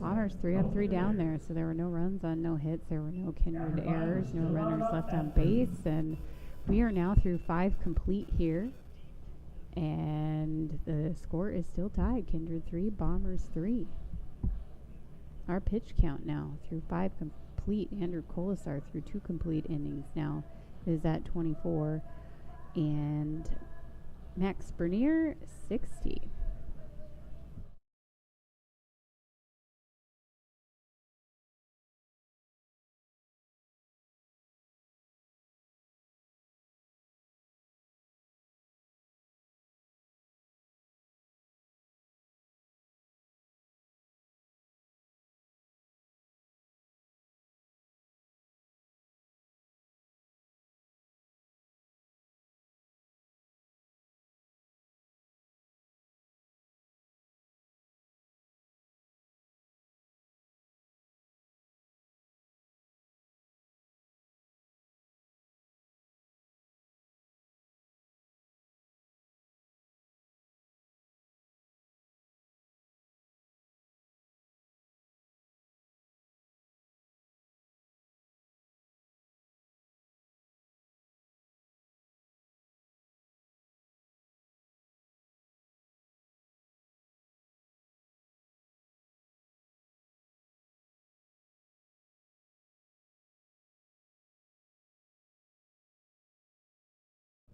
Bombers 3 up, 3 down there. So there were no runs on no hits. There were no Kindred errors, no runners left on base. And we are now through 5 complete here. And the score is still tied. Kindred 3, Bombers 3. Our pitch count now through 5 complete. Andrew Colasar through 2 complete innings now is at 24. And Max Bernier 60.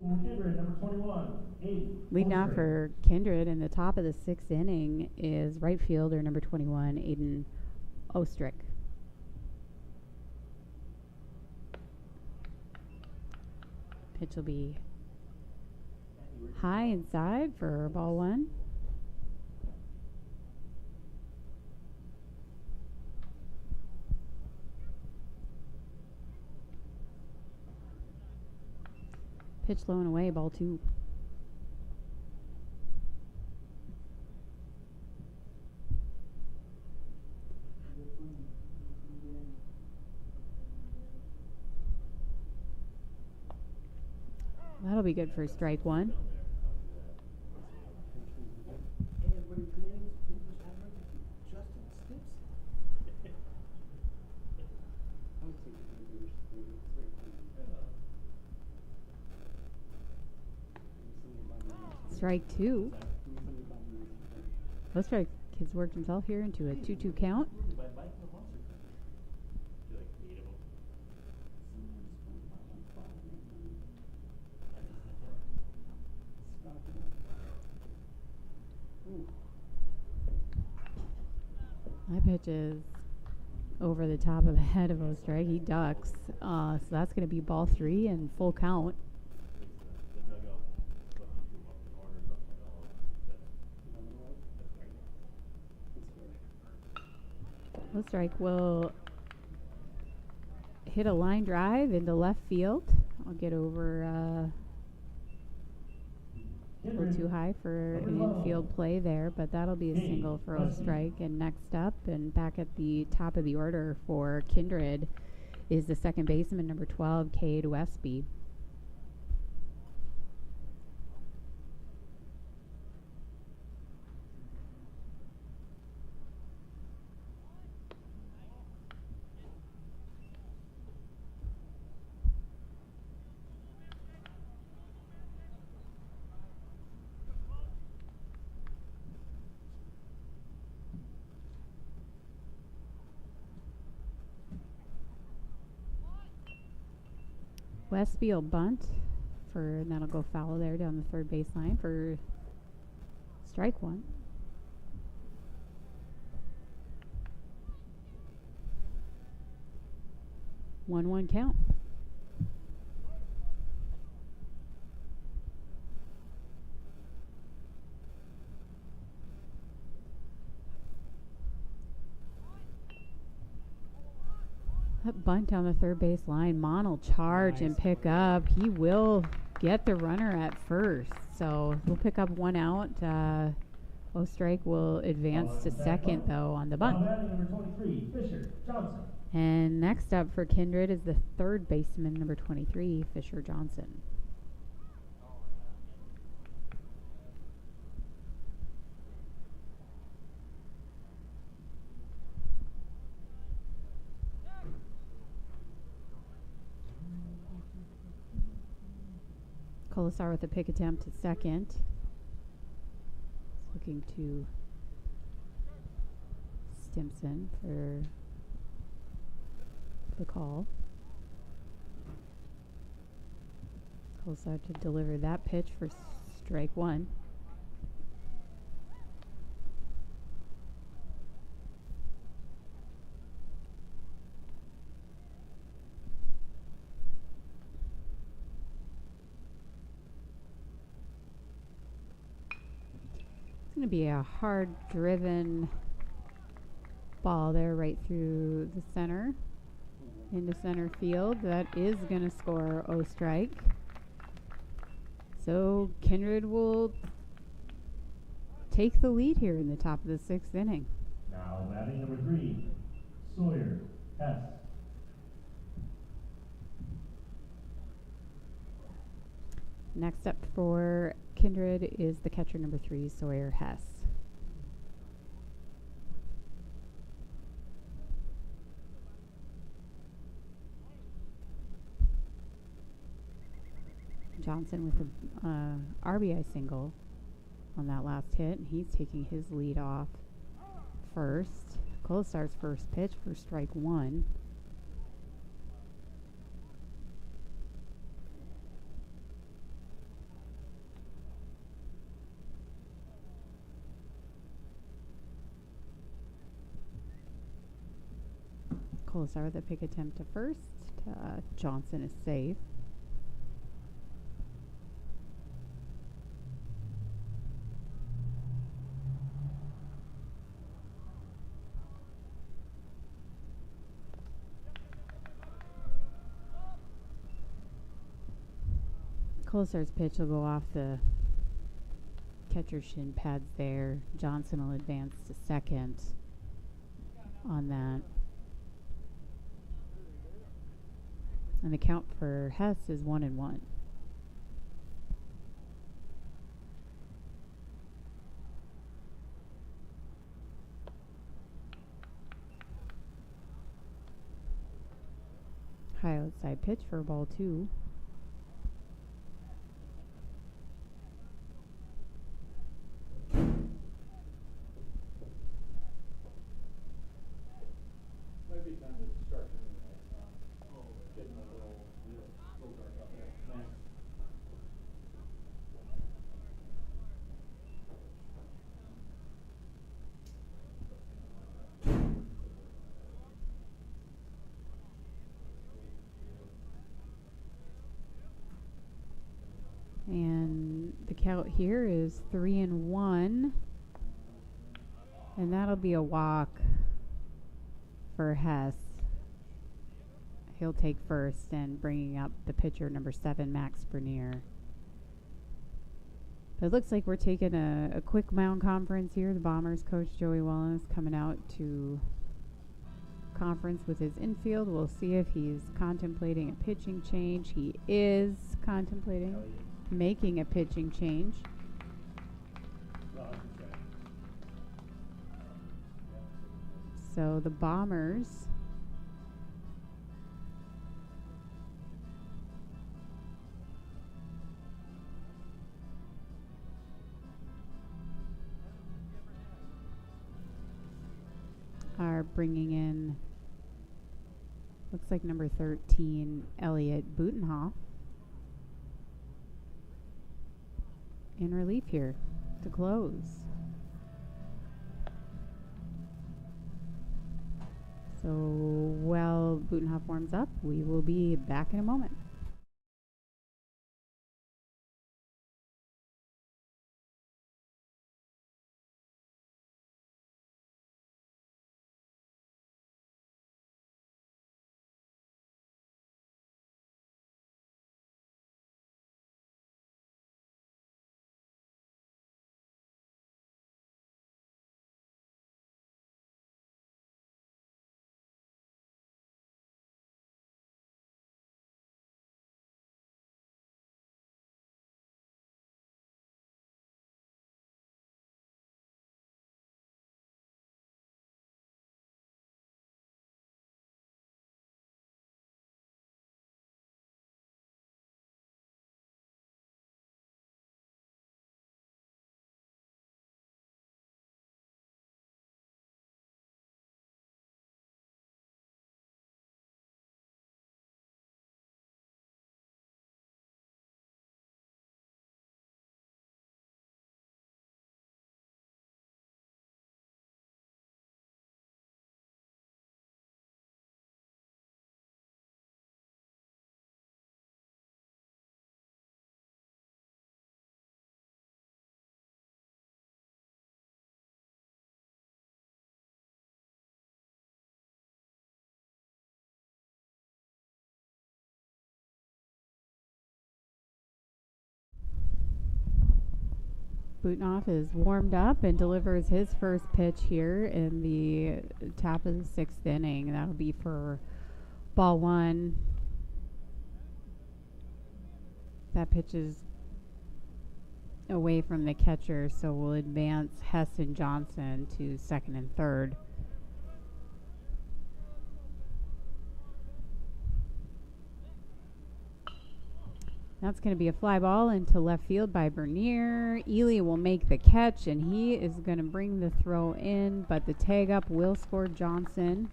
Kindred, number 21, 8. Leading off for Kindred in the top of the sixth inning is right fielder number 21, Aiden Ostrick. Pitch will be high inside for ball one. Pitch low and away, ball two. That'll be good for strike one. Strike two. Ostrick has worked himself here into a 2-2 count. That pitch is over the top of the head of Ostrick. He ducks. So that's going to be ball three and full count. Ostrick will hit a line drive into left field. I'll get over a little too high for an infield play there, but that'll be a single for Ostrick. And next up and back at the top of the order for Kindred is the second baseman, number 12, Cade Westby. Westby will bunt and that'll go foul there down the third baseline for strike one. One count. That bunt down the third base line. Mon will charge and pick up. He will get the runner at first. So we'll pick up one out. Ostrick will advance to second, though, on the bunt. Number 23, Fisher Johnson. And next up for Kindred is the third baseman, number 23, Fisher Johnson. Colasar with a pick attempt at second. He's looking to Stimson for the call. Colasar to deliver that pitch for strike one. Going to be a hard driven ball there right through the center into center field. That is going to score Ostrick. So Kindred will take the lead here in the top of the sixth inning. Now batting number 3, Sawyer Hess. Next up for Kindred is the catcher number 3, Sawyer Hess. Johnson with a RBI single on that last hit. He's taking his lead off first. Colasar's first pitch for strike one. Colasar with a pick attempt to first. Johnson is safe. Colasar's pitch will go off the catcher's shin pads there. Johnson will advance to second on that. And the count for Hess is 1-1. High outside pitch for ball 2. Might be time to start getting a little dark out there. And the count here is 3-1. And that'll be a walk for Hess. He'll take first, and bringing up the pitcher, number 7, Max Bernier. But it looks like we're taking a quick mound conference here. The Bombers coach, Joey Wellness, coming out to conference with his infield. We'll see if he's contemplating a pitching change. He is contemplating making a pitching change. So the Bombers are bringing in, looks like number 13, Elliot Butenhoff, in relief here to close. So while Butenhoff warms up, we will be back in a moment. Butenhoff is warmed up and delivers his first pitch here in the top of the 6th inning. That'll be for ball 1. That pitch is away from the catcher, so we'll advance Hess and Johnson to second and third. That's going to be a fly ball into left field by Bernier. Ely will make the catch, and he is going to bring the throw in, but the tag up will score Johnson.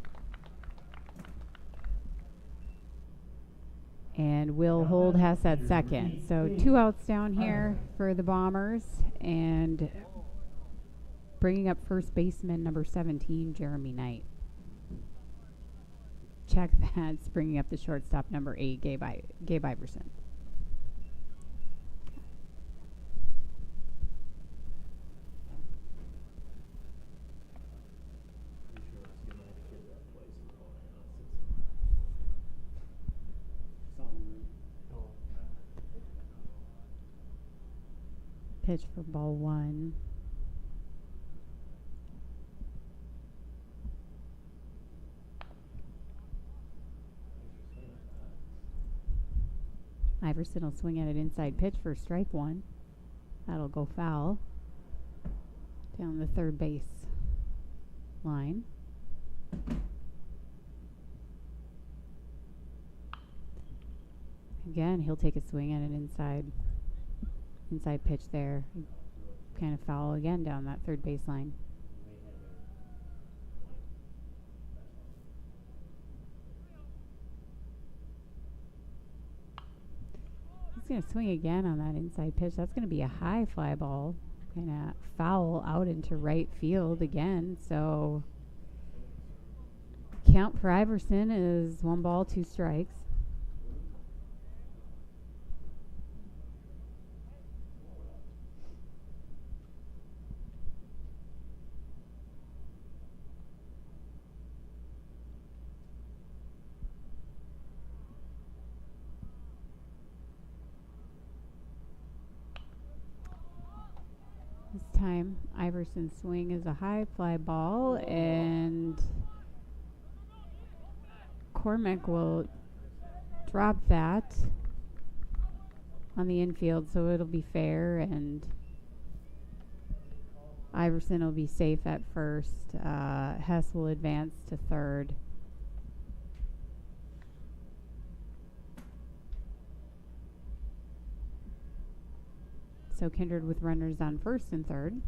And will hold Hess at second. So 2 outs down here for the Bombers, and bringing up first baseman number 17, Jeremy Knight. check that's bringing up the shortstop, number 8, Gabe Iverson. Pitch for ball 1. Iverson will swing at it inside pitch for strike 1. That'll go foul down the third base line. Again, he'll take a swing at an inside pitch there. Kind of foul again down that third baseline. He's going to swing again on that inside pitch. That's going to be a high fly ball. Kind of foul out into right field again. So count for Iverson is 1 ball, 2 strikes. This time, Iverson's swing is a high fly ball, and Cormack will drop that on the infield, so it'll be fair, and Iverson will be safe at first. Hess will advance to third. So Kindred with runners on first and third.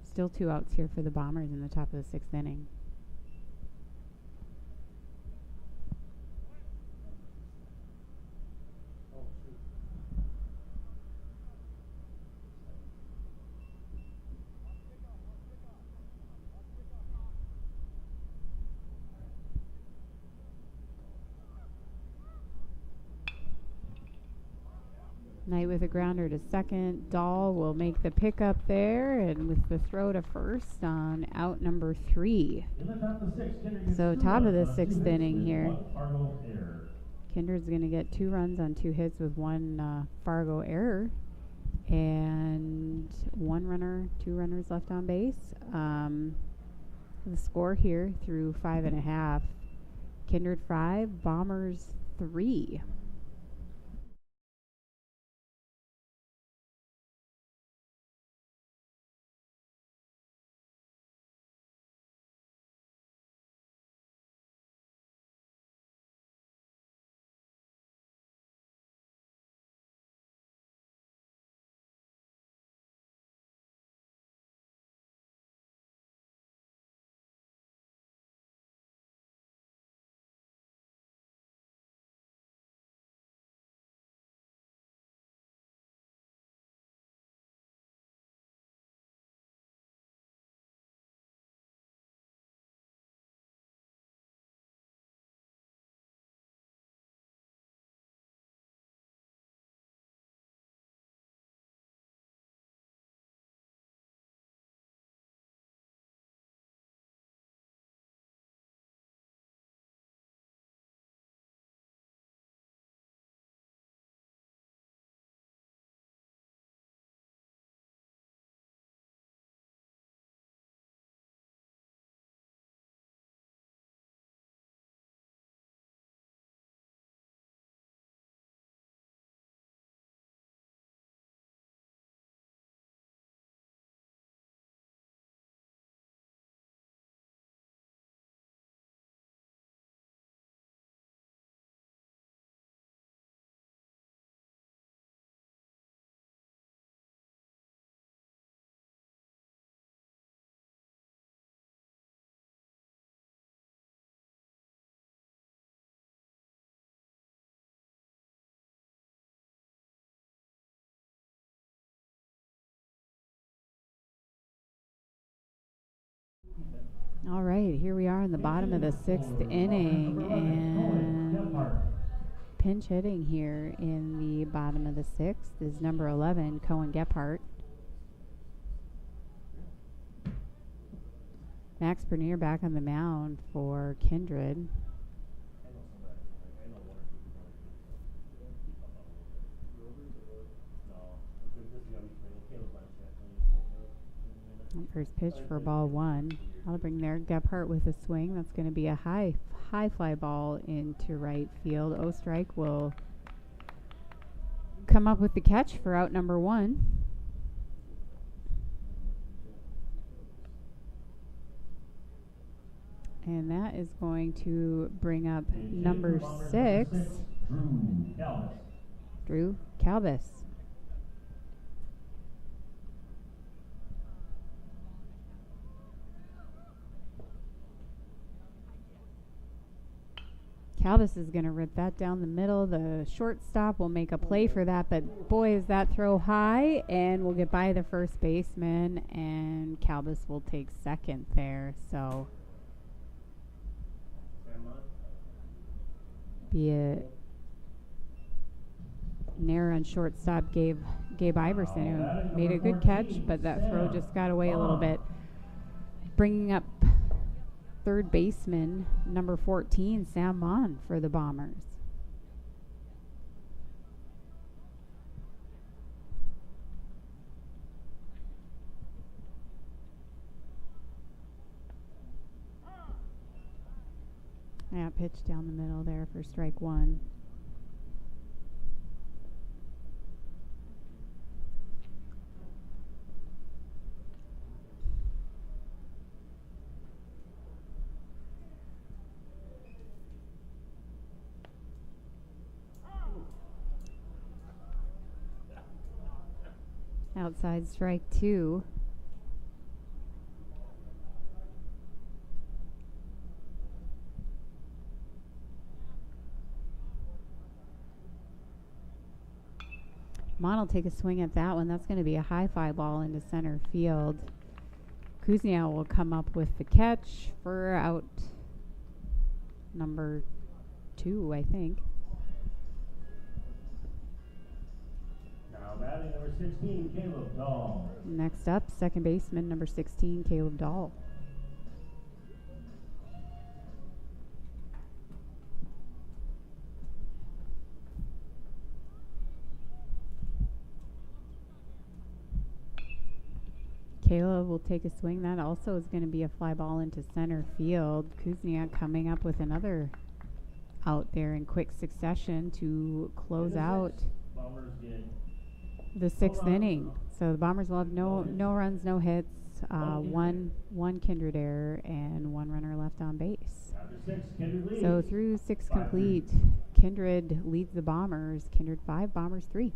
Still 2 outs here for the Bombers in the top of the 6th inning. Knight with a grounder to second. Dahl will make the pickup there, and with the throw to first on out number 3. So top of the 6th inning here. Kindred's going to get 2 runs on 2 hits with 1 Fargo error, and 2 runners left on base. The score here through 5.5. Kindred 5, Bombers 3. All right, here we are in the bottom of the 6th inning, and pinch hitting here in the bottom of the 6th is number 11, Cohen Gephardt. Max Bernier back on the mound for Kindred. First pitch for ball 1. I'll bring there Gephardt with a swing. That's going to be a high fly ball into right field. Ostrike will come up with the catch for out number 1. And that is going to bring up number 6, Drew Calvis. Calvis is going to rip that down the middle. The shortstop will make a play for that, but boy, is that throw high, and we'll get by the first baseman, and Calvis will take second there. So be it Nair on shortstop, Gabe Iverson, who made a good catch, but that throw just got away a little bit. Bringing up third baseman, number 14, Sam Mon for the Bombers. Yeah, pitch down the middle there for strike 1. Outside strike 2. Mon will take a swing at that one. That's going to be a high fly ball into center field. Kuzniak will come up with the catch for out number 2, I think. Batting number 16, Caleb Dahl. Next up, second baseman, number 16, Caleb Dahl. Caleb will take a swing. That also is going to be a fly ball into center field. Kuzniak coming up with another out there in quick succession to close out the 6th inning. So the Bombers will have no runs, no hits, one Kindred error, and 1 runner left on base. So through 6 complete, Kindred leads the Bombers. Kindred 5, Bombers 3.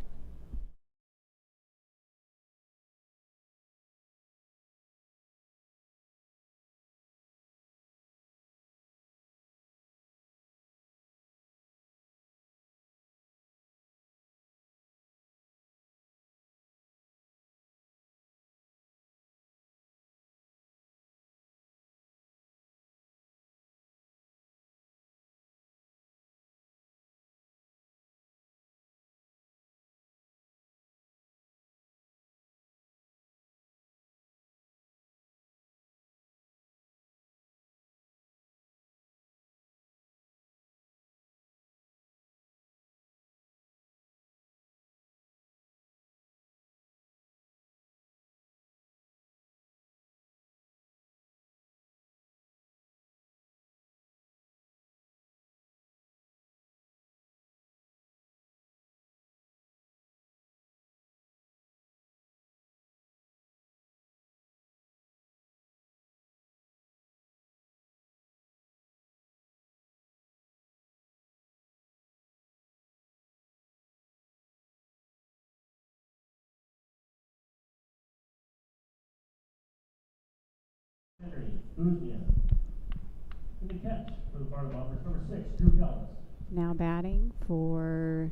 Now batting for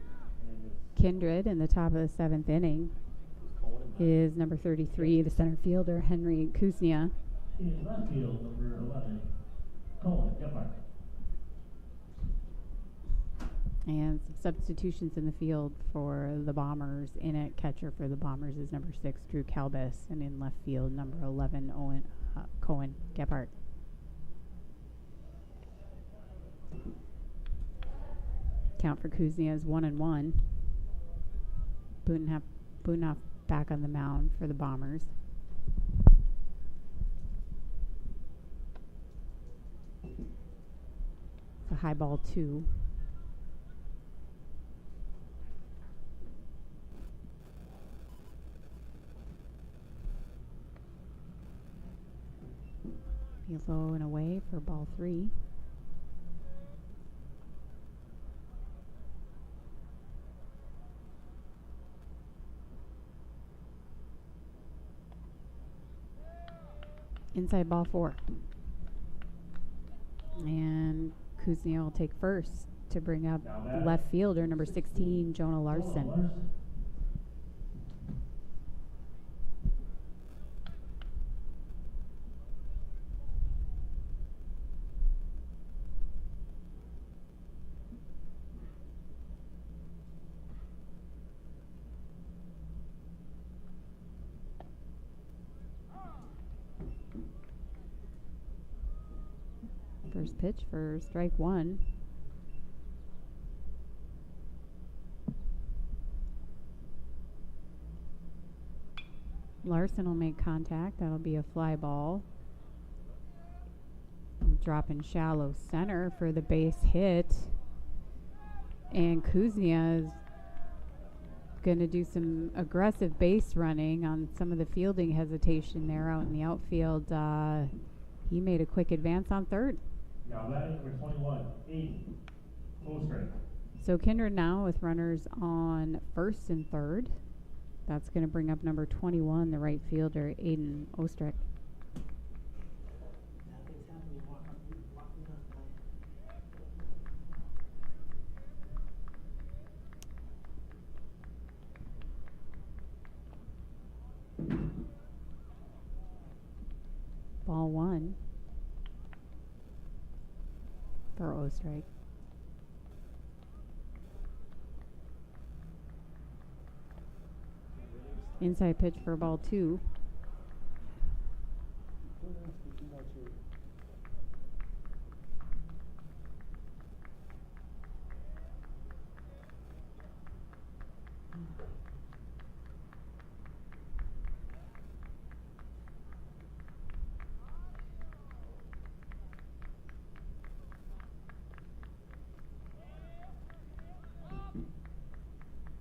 Kindred in the top of the 7th inning is number 33, the center fielder, Henry Kuznia. In left field, number 11, Cohen Gephardt. And some substitutions in the field for the Bombers. In at catcher for the Bombers is number 6, Drew Calbus. And in left field, number 11, Cohen Gephardt. Count for Kuznia is 1-1. Budenhoff back on the mound for the Bombers. It's a high ball 2. Be low and away for ball 3. Inside ball 4. And Kuznia will take first to bring up left fielder number 16, Jonah Larson. First pitch for strike 1. Larson will make contact. That'll be a fly ball. Drop in shallow center for the base hit. And Kuznia is going to do some aggressive base running on some of the fielding hesitation there out in the outfield. He made a quick advance on third. Now batting number 21, Aiden Ostrich. So Kindred now with runners on first and third. That's going to bring up number 21, the right fielder, Aiden Ostrich. Ball 1 for Ostrich. Inside pitch for ball 2.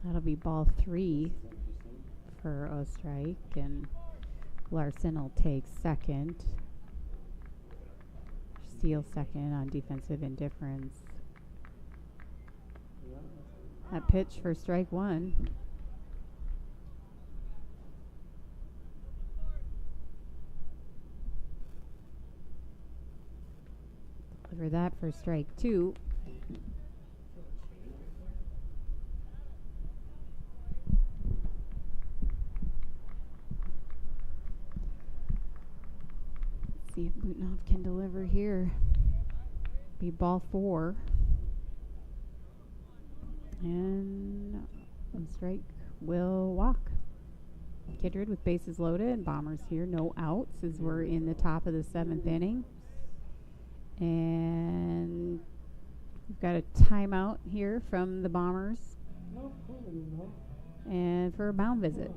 That'll be ball 3 for Ostrich, and Larson will take second. Steele second on defensive indifference. That pitch for strike 1. Deliver that for strike 2. See if Budenhoff can deliver here. Be ball 4. And Ostrich will walk. Kindred with bases loaded. Bombers here, no outs as we're in the top of the 7th inning. And we've got a timeout here from the Bombers. And for a mound visit.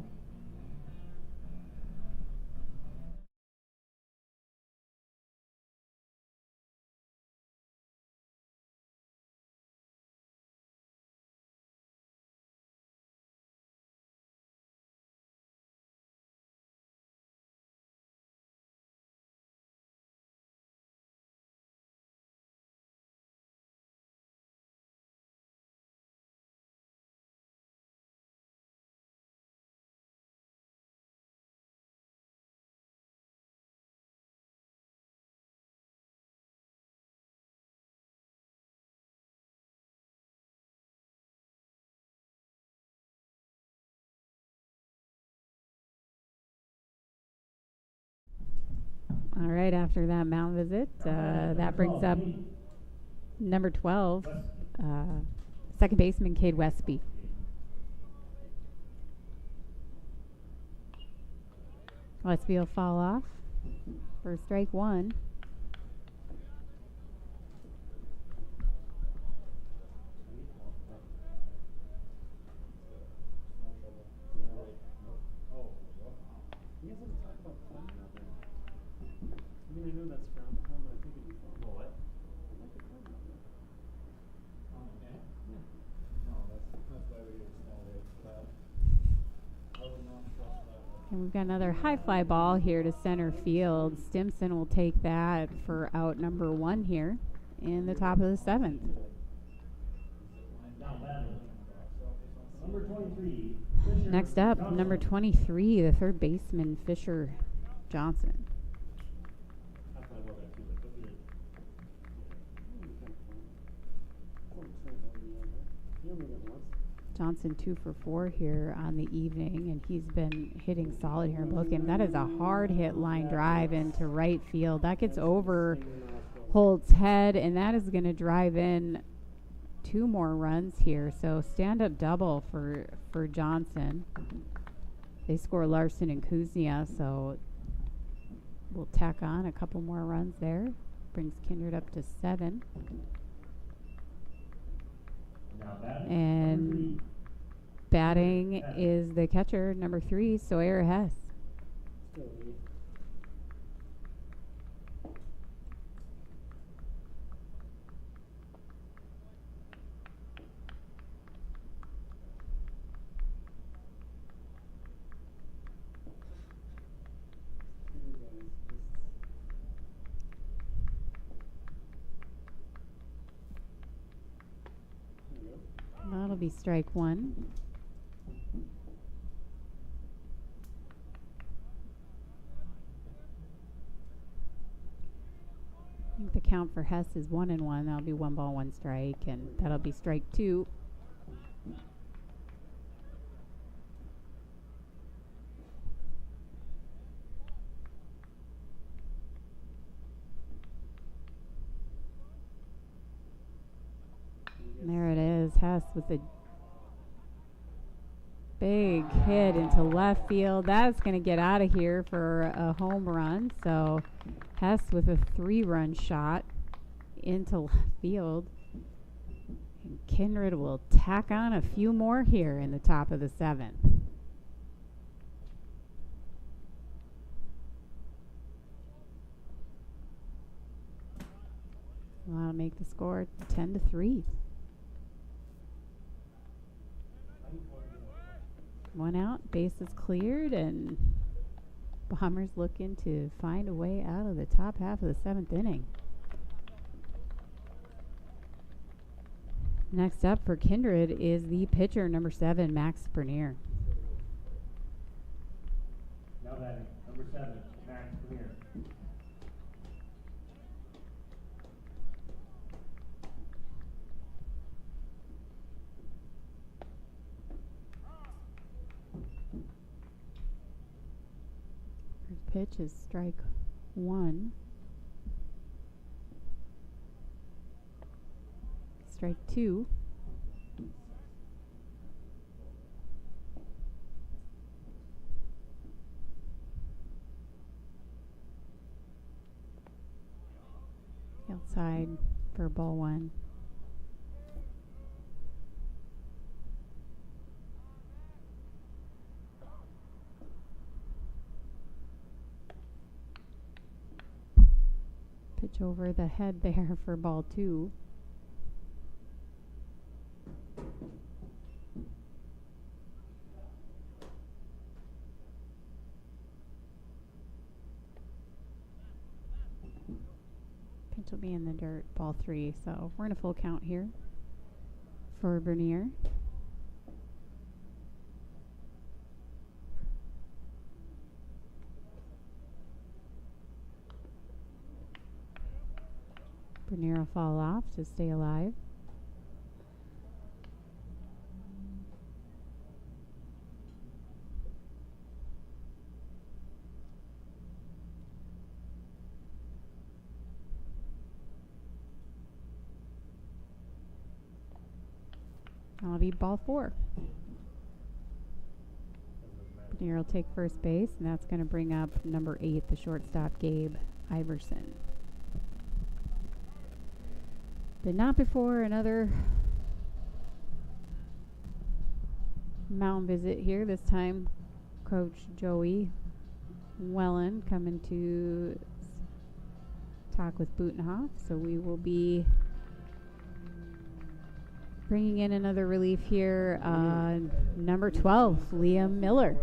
All right, after that mound visit, that brings up number 12, second baseman Cade Westby. Westby will fall off for strike one. I know that's frowned upon, but I think it'd be fun. Well, what? I like the climb out there. Okay. Yeah. No, that's why we get a small rate for that. I would not trust that. And we've got another high fly ball here to center field. Stimson will take that for out number 1 here in the top of the 7th. Number 23. Next up, number 23, the third baseman Fisher Johnson. Johnson 2 for 4 here on the evening, and he's been hitting solid here in both games. That is a hard hit line drive into right field. That gets over Holt's head, and that is going to drive in 2 more runs here. So stand-up double for Johnson. They score Larson and Kuznia, so we'll tack on a couple more runs there. Brings Kindred up to 7. And batting is the catcher, number 3, Sawyer Hess. That'll be strike 1. I think the count for Hess is 1-1. That'll be 1 ball, 1 strike, and that'll be strike 2. And there it is, Hess with a big hit into left field. That's going to get out of here for a home run. So Hess with a 3-run shot into left field. And Kindred will tack on a few more here in the top of the 7th. That'll make the score 10-3. 1 out, bases cleared, and Bombers looking to find a way out of the top half of the 7th inning. Next up for Kindred is the pitcher, number 7, Max Bernier. Now batting, number 7, Max Bernier. Pitch is strike 1. Strike 2. Outside for ball 1. Pitch over the head there for ball 2. Pitch will be in the dirt, ball 3. So we're in a full count here for Bernier. Bernier will fall off to stay alive. That'll be ball 4. Bernier will take first base, and that's going to bring up number 8, the shortstop, Gabe Iverson. But not before another mound visit here. This time, Coach Joey Wellen coming to talk with Butenhoff. So we will be bringing in another relief here. Number 12, Liam Miller.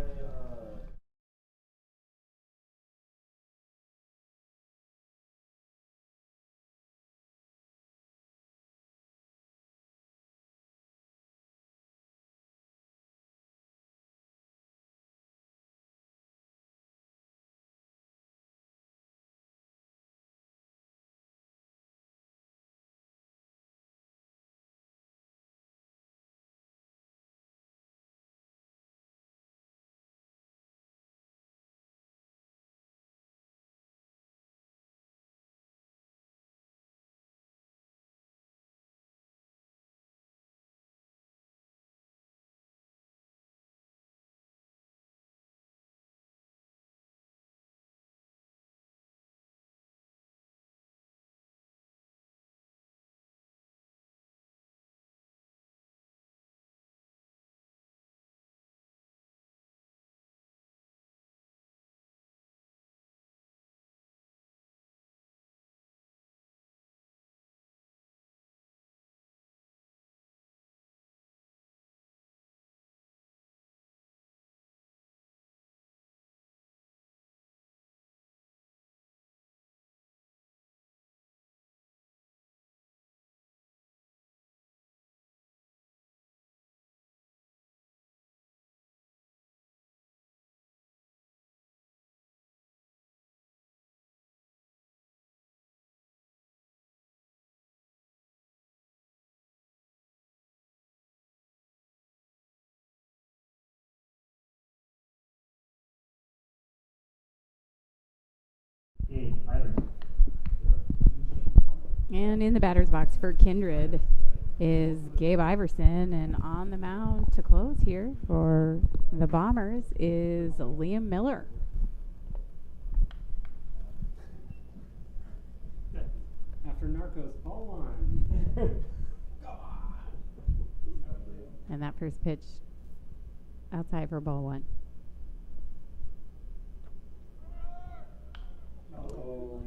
And in the batter's box for Kindred is Gabe Iverson, and on the mound to close here for the Bombers is Liam Miller. After Narcos, ball 1. And that first pitch outside for ball 1. Oh,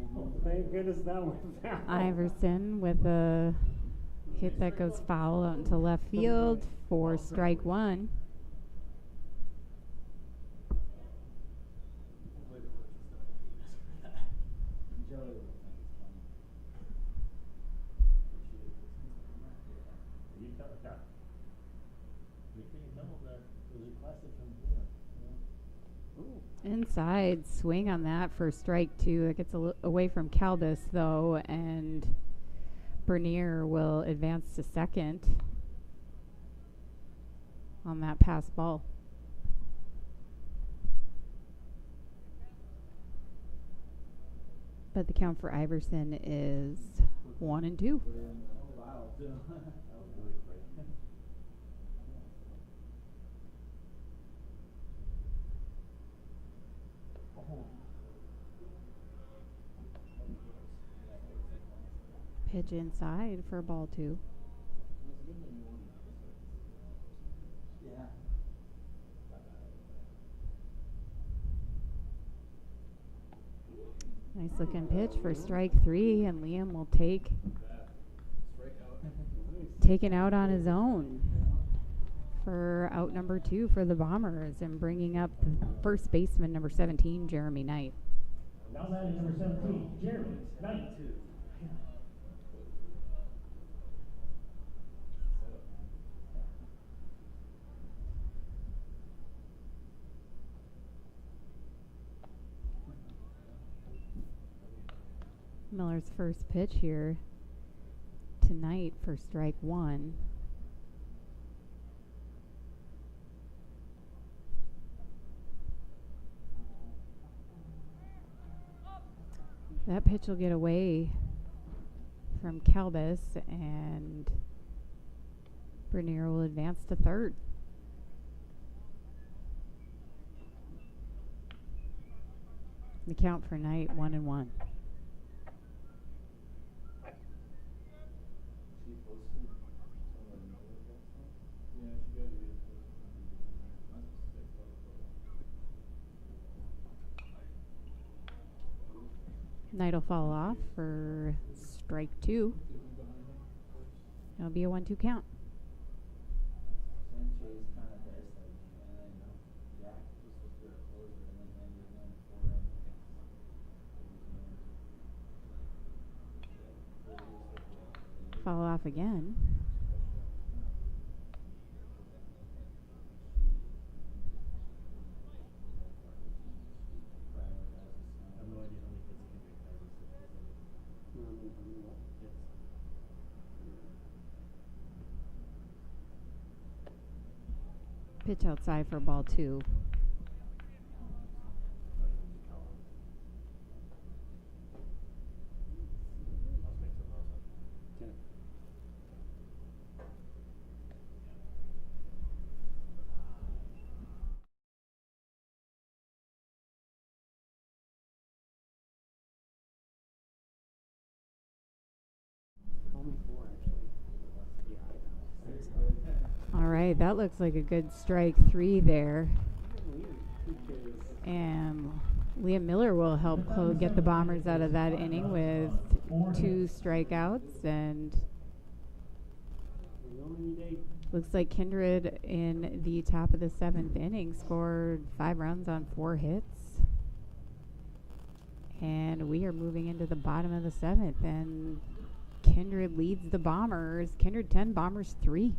thank goodness that went foul. Iverson with a hit that goes foul out into left field for strike 1. Inside swing on that for strike 2. It gets away from Calbus though, and Bernier will advance to second on that pass ball. But the count for Iverson is 1-2. Pitch inside for ball 2. Nice looking pitch for strike 3, and Liam will take taken out on his own for out number 2 for the Bombers, and bringing up the first baseman, number 17, Jeremy Knight. Now batting number 17, Jeremy Knight. Miller's first pitch here tonight for strike 1. That pitch will get away from Calbus, and Bernier will advance to third. The count for Knight 1-1. She posted some of the other stuff. Yeah, she got you. That's a sick photo. Knight will fall off for strike 2. It'll be a 1-2 count. Sanchez kind of there, and then Jack was supposed to be a closer, and then ended in 4 Fall off again. I have no idea how many hits Kindred has. Pitch outside for ball 2. Only 4 actually. All right, that looks like a good strike 3 there. And Liam Miller will help get the Bombers out of that inning with 2 strikeouts. And looks like Kindred in the top of the 7th inning scored 5 runs on 4 hits. And we are moving into the bottom of the 7th. And Kindred leads the Bombers. Kindred 10, Bombers 3.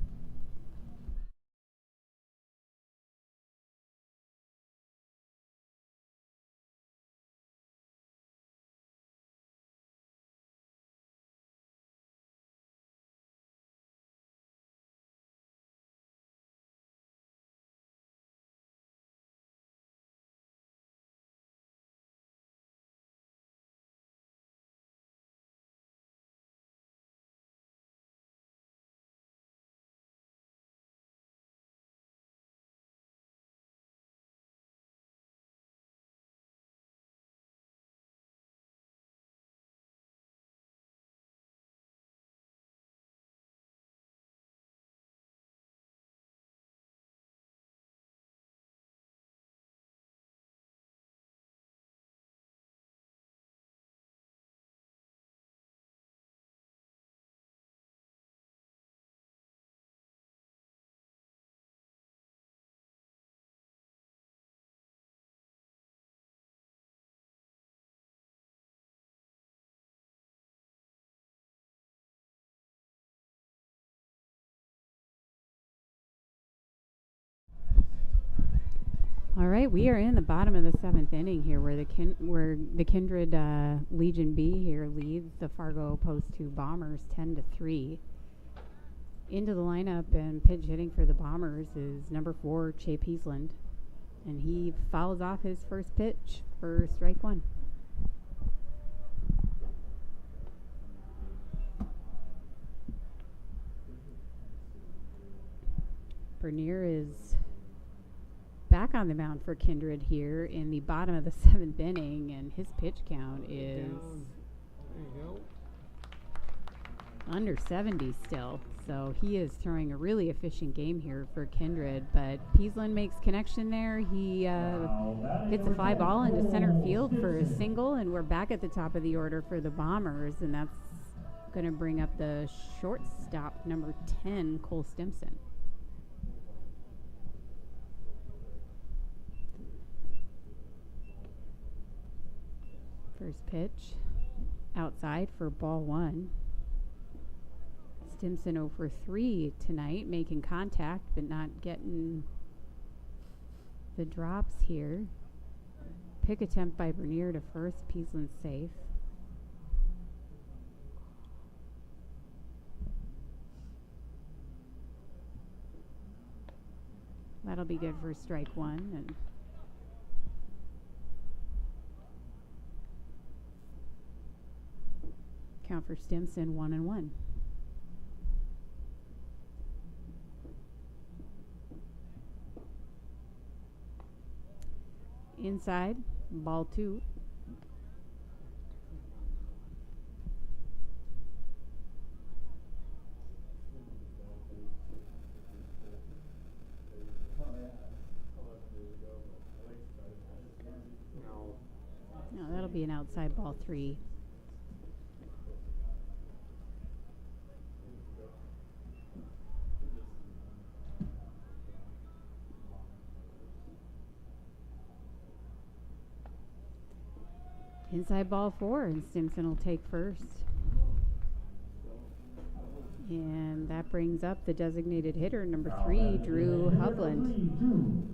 All right, we are in the bottom of the 7th inning here, where the Kindred Legion B here leads the Fargo Post 2 Bombers 10-3. Into the lineup and pitch hitting for the Bombers is number 4, Che Peasland, and he fouls off his first pitch for strike 1. Bernier is back on the mound for Kindred here in the bottom of the 7th inning, and his pitch count is under 70 still. So he is throwing a really efficient game here for Kindred, but Peasland makes connection there. He hits a fly ball into center field for a single, and we're back at the top of the order for the Bombers, and that's going to bring up the shortstop, number 10, Cole Stimson. First pitch outside for ball 1. Stimson 0 for 3 tonight, making contact but not getting the drops here. Pick attempt by Bernier to first. Peasland safe. That'll be good for strike 1. And count for Stimson 1-1. inside, ball 2. No, that'll be an outside ball 3. Inside ball 4, and Stimson will take first. And that brings up the designated hitter, number 3, Drew Hovland.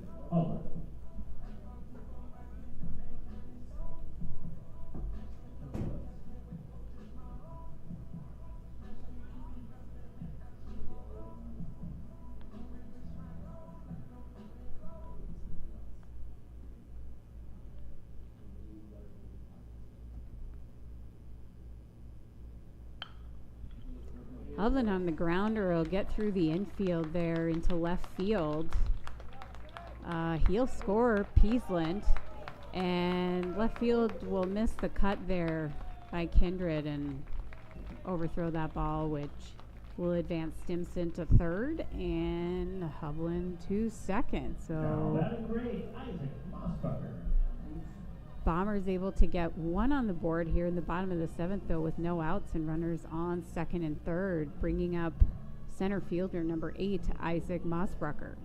Hovland on the grounder will get through the infield there into left field. He'll score Peasland, and left field will miss the cut there by Kindred and overthrow that ball, which will advance Stimson to third and Hovland to second. So Bombers able to get 1 on the board here in the bottom of the 7th, though, with no outs and runners on second and third, bringing up center fielder number 8, Isaac Mossbrucker.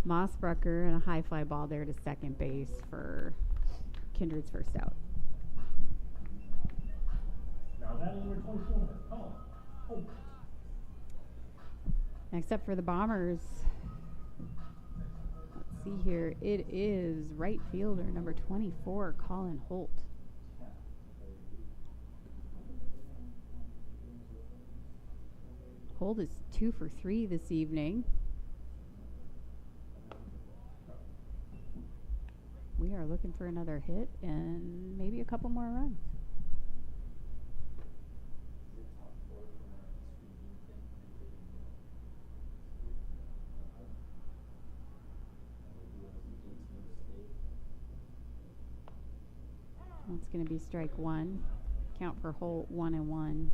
Mossbrucker and a high fly ball there to second base for Kindred's first out. Now batting number 24. Oh. Next up for the Bombers, let's see here, it is right fielder number 24, Colin Holt. Holt is 2 for 3 this evening. We are looking for another hit and maybe a couple more runs. That's going to be strike 1. Count for Holt 1-1.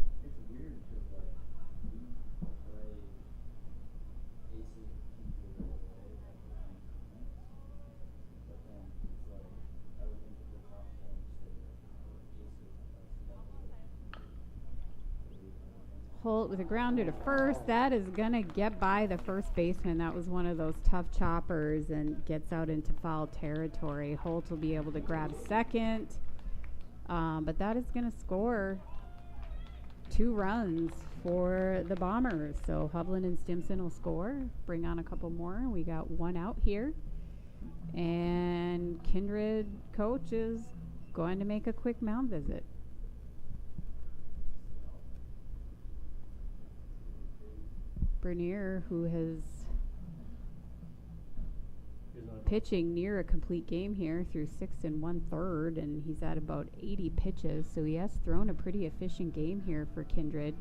Holt with a grounder to first. That is going to get by the first baseman. That was one of those tough choppers and gets out into foul territory. Holt will be able to grab second. But that is going to score 2 runs for the Bombers. So Hovland and Stimson will score, bring on a couple more. We got 1 out here. And Kindred coach is going to make a quick mound visit. Bernier, who has pitching near a complete game here through 6 1/3, and he's at about 80 pitches, so he has thrown a pretty efficient game here for Kindred.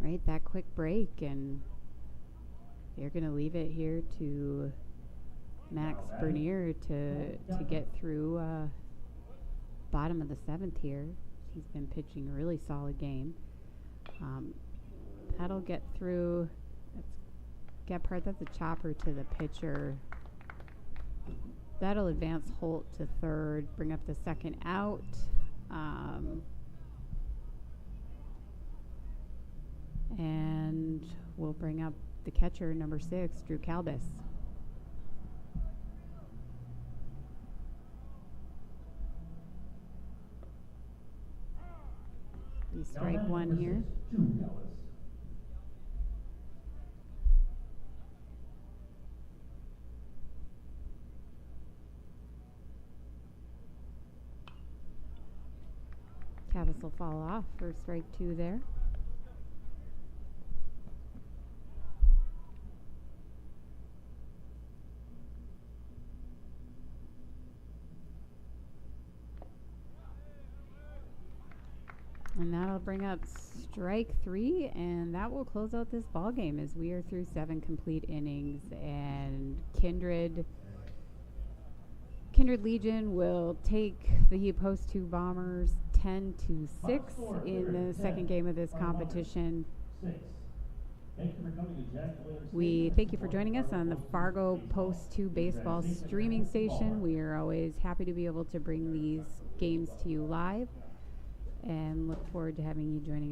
Right, that quick break, and they're going to leave it here to Max Bernier to get through bottom of the 7th here. He's been pitching a really solid game. That'll get through. That's a chopper to the pitcher. That'll advance Holt to third, bring up the second out. And we'll bring up the catcher, number 6, Drew Calbus. You strike one here. Calbus will fall off for strike 2 there. And that'll bring up strike 3, and that will close out this ball game as we are through 7 complete innings. And Kindred Legion will take the Post 2 Bombers 10-6 in the second game of this competition. We thank you for joining us on the Fargo Post 2 baseball streaming station. We are always happy to be able to bring these games to you live, and look forward to having you joining us.